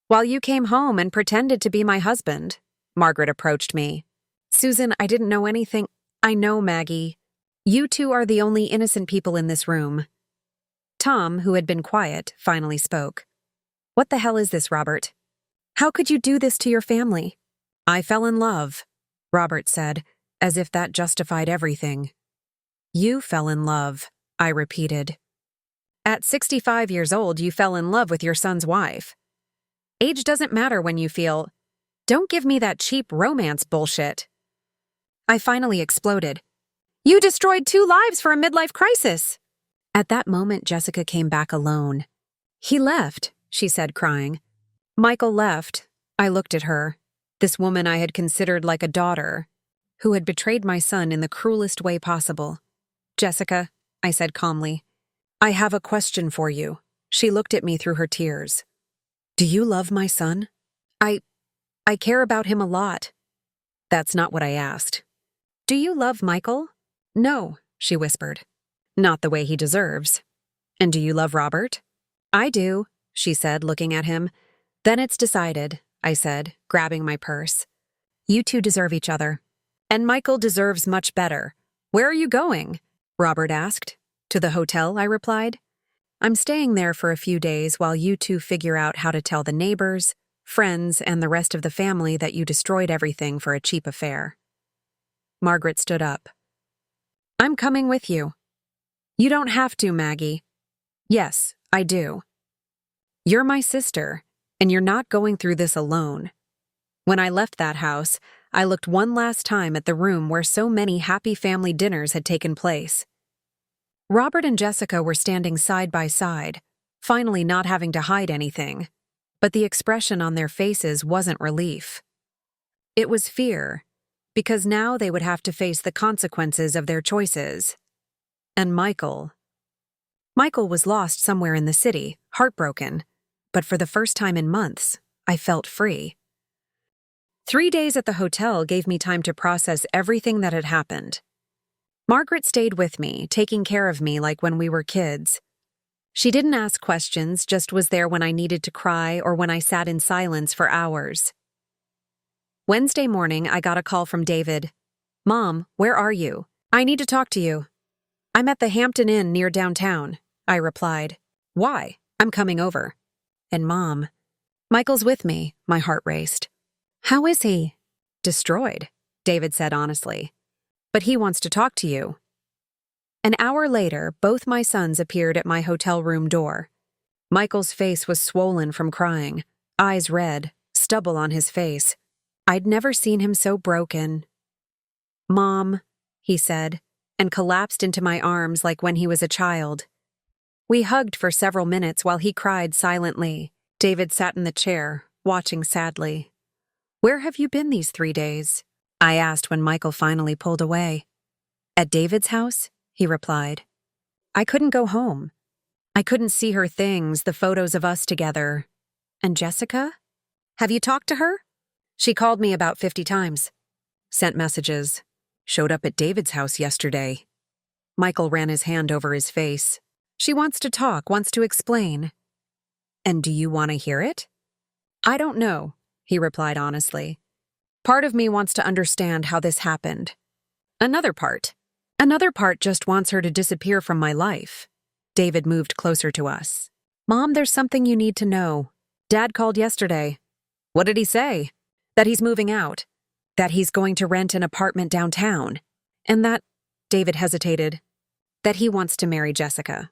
While you came home and pretended to be my husband, Margaret approached me. Susan, I didn't know anything. I know, Maggie. You two are the only innocent people in this room. Tom, who had been quiet, finally spoke. What the hell is this, Robert? How could you do this to your family? I fell in love, Robert said, as if that justified everything. You fell in love, I repeated. At 65 years old, you fell in love with your son's wife. Age doesn't matter when you feel. Don't give me that cheap romance bullshit. I finally exploded. You destroyed 2 lives for a midlife crisis. At that moment, Jessica came back alone. He left, she said, crying. Michael left. I looked at her, this woman I had considered like a daughter, who had betrayed my son in the cruelest way possible. Jessica, I said calmly, I have a question for you. She looked at me through her tears. Do you love my son? I care about him a lot. That's not what I asked. Do you love Michael? No, she whispered. Not the way he deserves. And do you love Robert? I do, she said, looking at him. Then it's decided, I said, grabbing my purse. You two deserve each other. And Michael deserves much better. Where are you going? Robert asked. To the hotel, I replied. I'm staying there for a few days while you two figure out how to tell the neighbors, friends, and the rest of the family that you destroyed everything for a cheap affair. Margaret stood up. I'm coming with you. You don't have to, Maggie. Yes, I do. You're my sister, and you're not going through this alone. When I left that house, I looked one last time at the room where so many happy family dinners had taken place. Robert and Jessica were standing side by side, finally not having to hide anything, but the expression on their faces wasn't relief. It was fear, because now they would have to face the consequences of their choices. And Michael was lost somewhere in the city, heartbroken, but for the first time in months, I felt free. 3 days at the hotel gave me time to process everything that had happened. Margaret stayed with me, taking care of me like when we were kids. She didn't ask questions, just was there when I needed to cry or when I sat in silence for hours. Wednesday morning, I got a call from David. Mom, where are you? I need to talk to you. I'm at the Hampton Inn near downtown, I replied. Why? I'm coming over. And Mom, Michael's with me, my heart raced. How is he? Destroyed, David said honestly. But he wants to talk to you. An hour later, both my sons appeared at my hotel room door. Michael's face was swollen from crying, eyes red, stubble on his face. I'd never seen him so broken. "Mom," he said, and collapsed into my arms like when he was a child. We hugged for several minutes while he cried silently. David sat in the chair, watching sadly. "Where have you been these 3 days?" I asked when Michael finally pulled away. "At David's house," he replied. "I couldn't go home. I couldn't see her things, the photos of us together. And Jessica? Have you talked to her?" "She called me about 50 times. Sent messages. Showed up at David's house yesterday." Michael ran his hand over his face. "She wants to talk, wants to explain." "And do you want to hear it?" "I don't know," he replied honestly. "Part of me wants to understand how this happened. Another part just wants her to disappear from my life." David moved closer to us. "Mom, there's something you need to know. Dad called yesterday." "What did he say?" "That he's moving out. That he's going to rent an apartment downtown. And that," David hesitated, "that he wants to marry Jessica."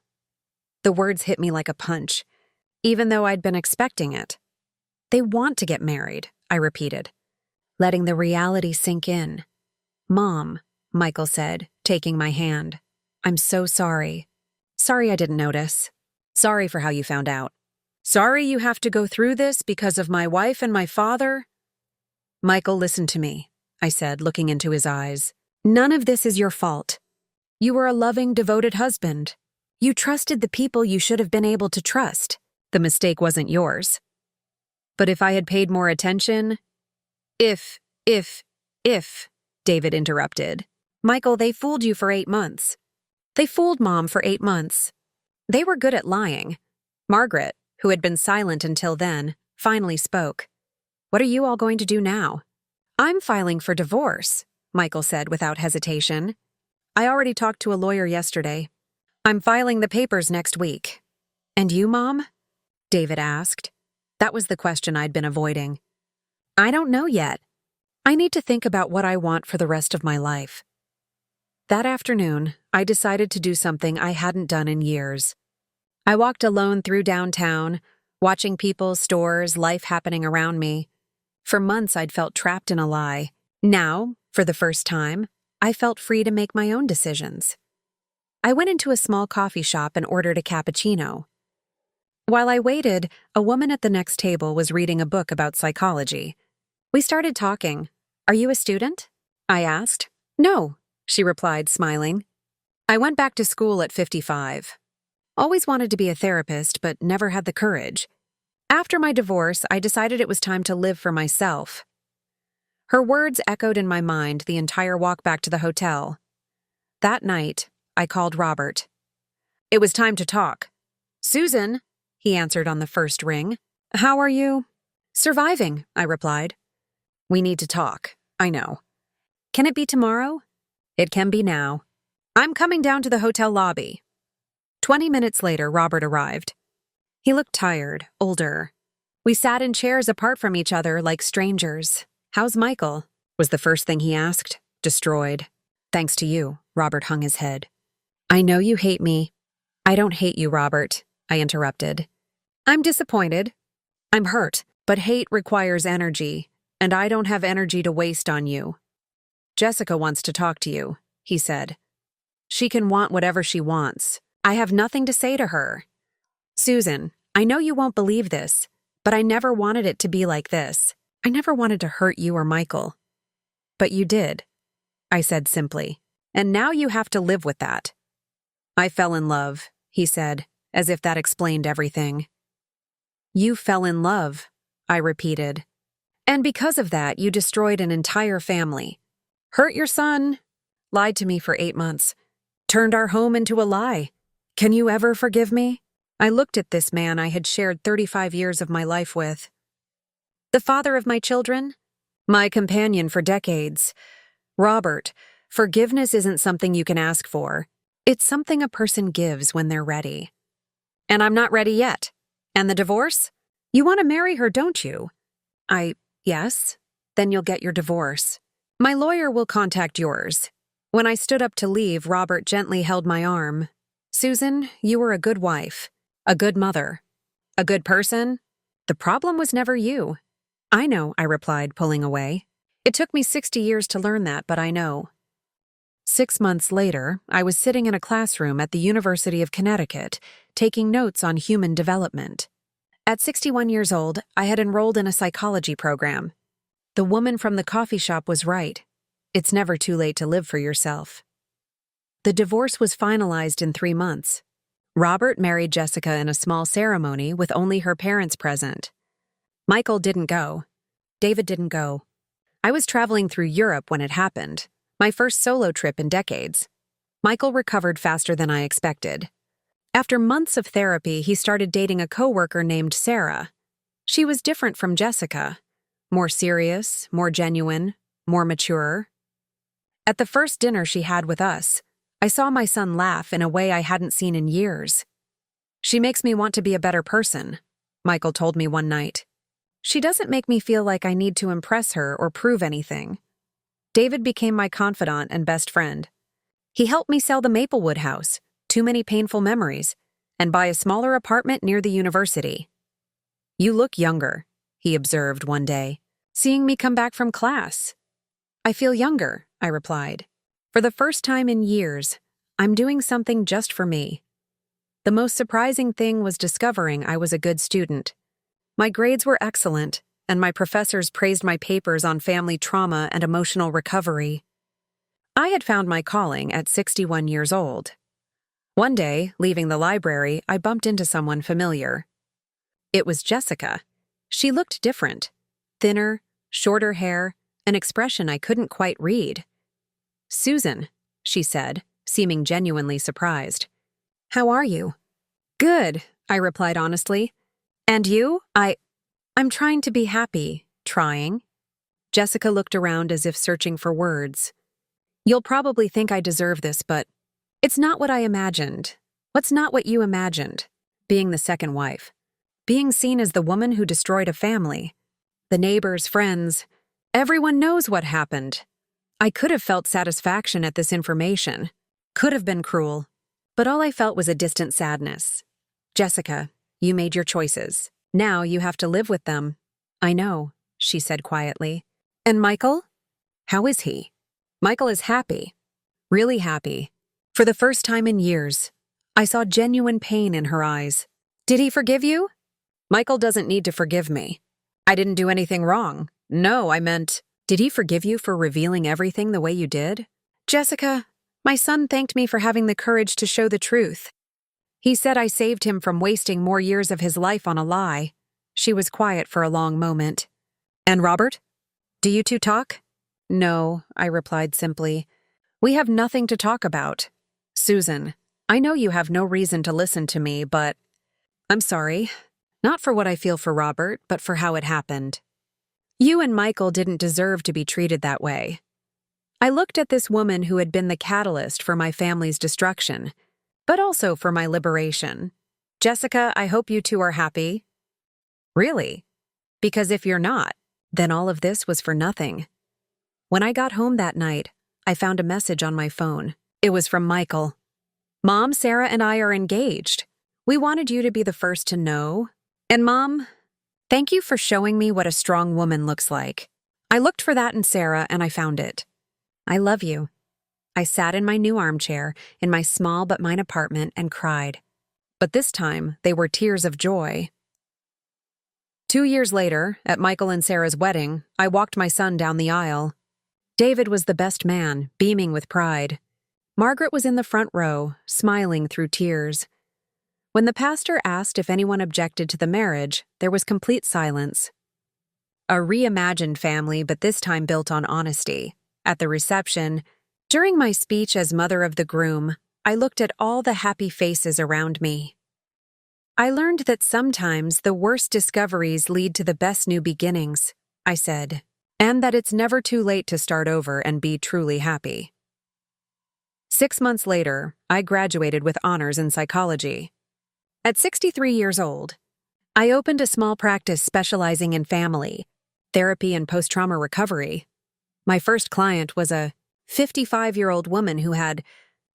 The words hit me like a punch, even though I'd been expecting it. "They want to get married," I repeated, letting the reality sink in. "Mom," Michael said, taking my hand, "I'm so sorry. Sorry I didn't notice. Sorry for how you found out. Sorry you have to go through this because of my wife and my father." "Michael, listen to me," I said, looking into his eyes. "None of this is your fault. You were a loving, devoted husband. You trusted the people you should have been able to trust. The mistake wasn't yours. But if I had paid more attention—" If, David interrupted. "Michael, they fooled you for 8 months. They fooled Mom for 8 months. They were good at lying." Margaret, who had been silent until then, finally spoke. "What are you all going to do now?" "I'm filing for divorce," Michael said without hesitation. "I already talked to a lawyer yesterday. I'm filing the papers next week." "And you, Mom?" David asked. That was the question I'd been avoiding. "I don't know yet. I need to think about what I want for the rest of my life." That afternoon, I decided to do something I hadn't done in years. I walked alone through downtown, watching people, stores, life happening around me. For months, I'd felt trapped in a lie. Now, for the first time, I felt free to make my own decisions. I went into a small coffee shop and ordered a cappuccino. While I waited, a woman at the next table was reading a book about psychology. We started talking. "Are you a student?" I asked. "No," she replied, smiling. "I went back to school at 55. Always wanted to be a therapist, but never had the courage. After my divorce, I decided it was time to live for myself." Her words echoed in my mind the entire walk back to the hotel. That night, I called Robert. It was time to talk. "Susan," he answered on the first ring. "How are you?" "Surviving," I replied. "We need to talk, I know." "Can it be tomorrow?" "It can be now. I'm coming down to the hotel lobby." 20 minutes later, Robert arrived. He looked tired, older. We sat in chairs apart from each other like strangers. "How's Michael?" was the first thing he asked. "Destroyed." "Thanks to you," Robert hung his head. "I know you hate me." "I don't hate you, Robert," I interrupted. "I'm disappointed. I'm hurt, but hate requires energy, and I don't have energy to waste on you." "Jessica wants to talk to you," he said. "She can want whatever she wants. I have nothing to say to her." "Susan, I know you won't believe this, but I never wanted it to be like this. I never wanted to hurt you or Michael." "But you did," I said simply, "and now you have to live with that." "I fell in love," he said, as if that explained everything. "You fell in love," I repeated. "And because of that, you destroyed an entire family. Hurt your son, lied to me for 8 months, turned our home into a lie. Can you ever forgive me?" I looked at this man I had shared 35 years of my life with. The father of my children? My companion for decades. "Robert, forgiveness isn't something you can ask for. It's something a person gives when they're ready." "And I'm not ready yet. And the divorce? You want to marry her, don't you?" Yes. Then you'll get your divorce. My lawyer will contact yours. When I stood up to leave, Robert gently held my arm. Susan, you were a good wife, a good mother, a good person. The problem was never you. I know, I replied, pulling away. It took me 60 years to learn that, but I know. 6 months later, I was sitting in a classroom at the University of Connecticut, taking notes on human development. At 61 years old, I had enrolled in a psychology program. The woman from the coffee shop was right. It's never too late to live for yourself. The divorce was finalized in 3 months. Robert married Jessica in a small ceremony with only her parents present. Michael didn't go. David didn't go. I was traveling through Europe when it happened, my first solo trip in decades. Michael recovered faster than I expected. After months of therapy, he started dating a coworker named Sarah. She was different from Jessica. More serious, more genuine, more mature. At the first dinner she had with us, I saw my son laugh in a way I hadn't seen in years. She makes me want to be a better person, Michael told me one night. She doesn't make me feel like I need to impress her or prove anything. David became my confidant and best friend. He helped me sell the Maplewood house, too many painful memories, and buy a smaller apartment near the university. You look younger, he observed one day, seeing me come back from class. I feel younger, I replied. For the first time in years, I'm doing something just for me. The most surprising thing was discovering I was a good student. My grades were excellent, and my professors praised my papers on family trauma and emotional recovery. I had found my calling at 61 years old. One day, leaving the library, I bumped into someone familiar. It was Jessica. She looked different. Thinner, shorter hair, an expression I couldn't quite read. Susan, she said, seeming genuinely surprised. How are you? Good, I replied honestly. And you? I'm trying to be happy. Trying? Jessica looked around as if searching for words. You'll probably think I deserve this, but it's not what I imagined. What's not what you imagined? Being the second wife. Being seen as the woman who destroyed a family. The neighbors, friends. Everyone knows what happened. I could have felt satisfaction at this information. Could have been cruel. But all I felt was a distant sadness. Jessica, you made your choices. Now you have to live with them. I know, she said quietly. And Michael? How is he? Michael is happy. Really happy. For the first time in years, I saw genuine pain in her eyes. Did he forgive you? Michael doesn't need to forgive me. I didn't do anything wrong. No, I meant, did he forgive you for revealing everything the way you did? Jessica, my son thanked me for having the courage to show the truth. He said I saved him from wasting more years of his life on a lie. She was quiet for a long moment. And Robert? Do you two talk? No, I replied simply. We have nothing to talk about. Susan, I know you have no reason to listen to me, but I'm sorry. Not for what I feel for Robert, but for how it happened. You and Michael didn't deserve to be treated that way. I looked at this woman who had been the catalyst for my family's destruction, but also for my liberation. Jessica, I hope you two are happy. Really? Because if you're not, then all of this was for nothing. When I got home that night, I found a message on my phone. It was from Michael. Mom, Sarah, and I are engaged. We wanted you to be the first to know. And Mom, thank you for showing me what a strong woman looks like. I looked for that in Sarah and I found it. I love you. I sat in my new armchair in my small but mine apartment and cried. But this time, they were tears of joy. 2 years later, at Michael and Sarah's wedding, I walked my son down the aisle. David was the best man, beaming with pride. Margaret was in the front row, smiling through tears. When the pastor asked if anyone objected to the marriage, there was complete silence. A reimagined family, but this time built on honesty. At the reception, during my speech as mother of the groom, I looked at all the happy faces around me. I learned that sometimes the worst discoveries lead to the best new beginnings, I said, and that it's never too late to start over and be truly happy. 6 months later, I graduated with honors in psychology. At 63 years old, I opened a small practice specializing in family, therapy, and post-trauma recovery. My first client was a 55-year-old woman who had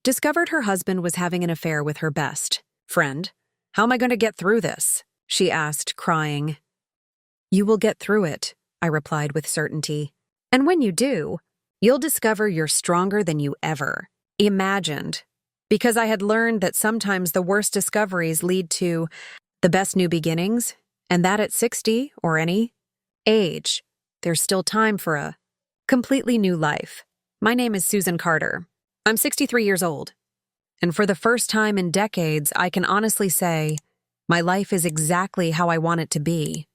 discovered her husband was having an affair with her best friend. "How am I going to get through this?" she asked, crying. "You will get through it," I replied with certainty. "And when you do, you'll discover you're stronger than you ever imagined." Because I had learned that sometimes the worst discoveries lead to the best new beginnings, and that at 60 or any age, there's still time for a completely new life. My name is Susan Carter. I'm 63 years old. And for the first time in decades, I can honestly say my life is exactly how I want it to be.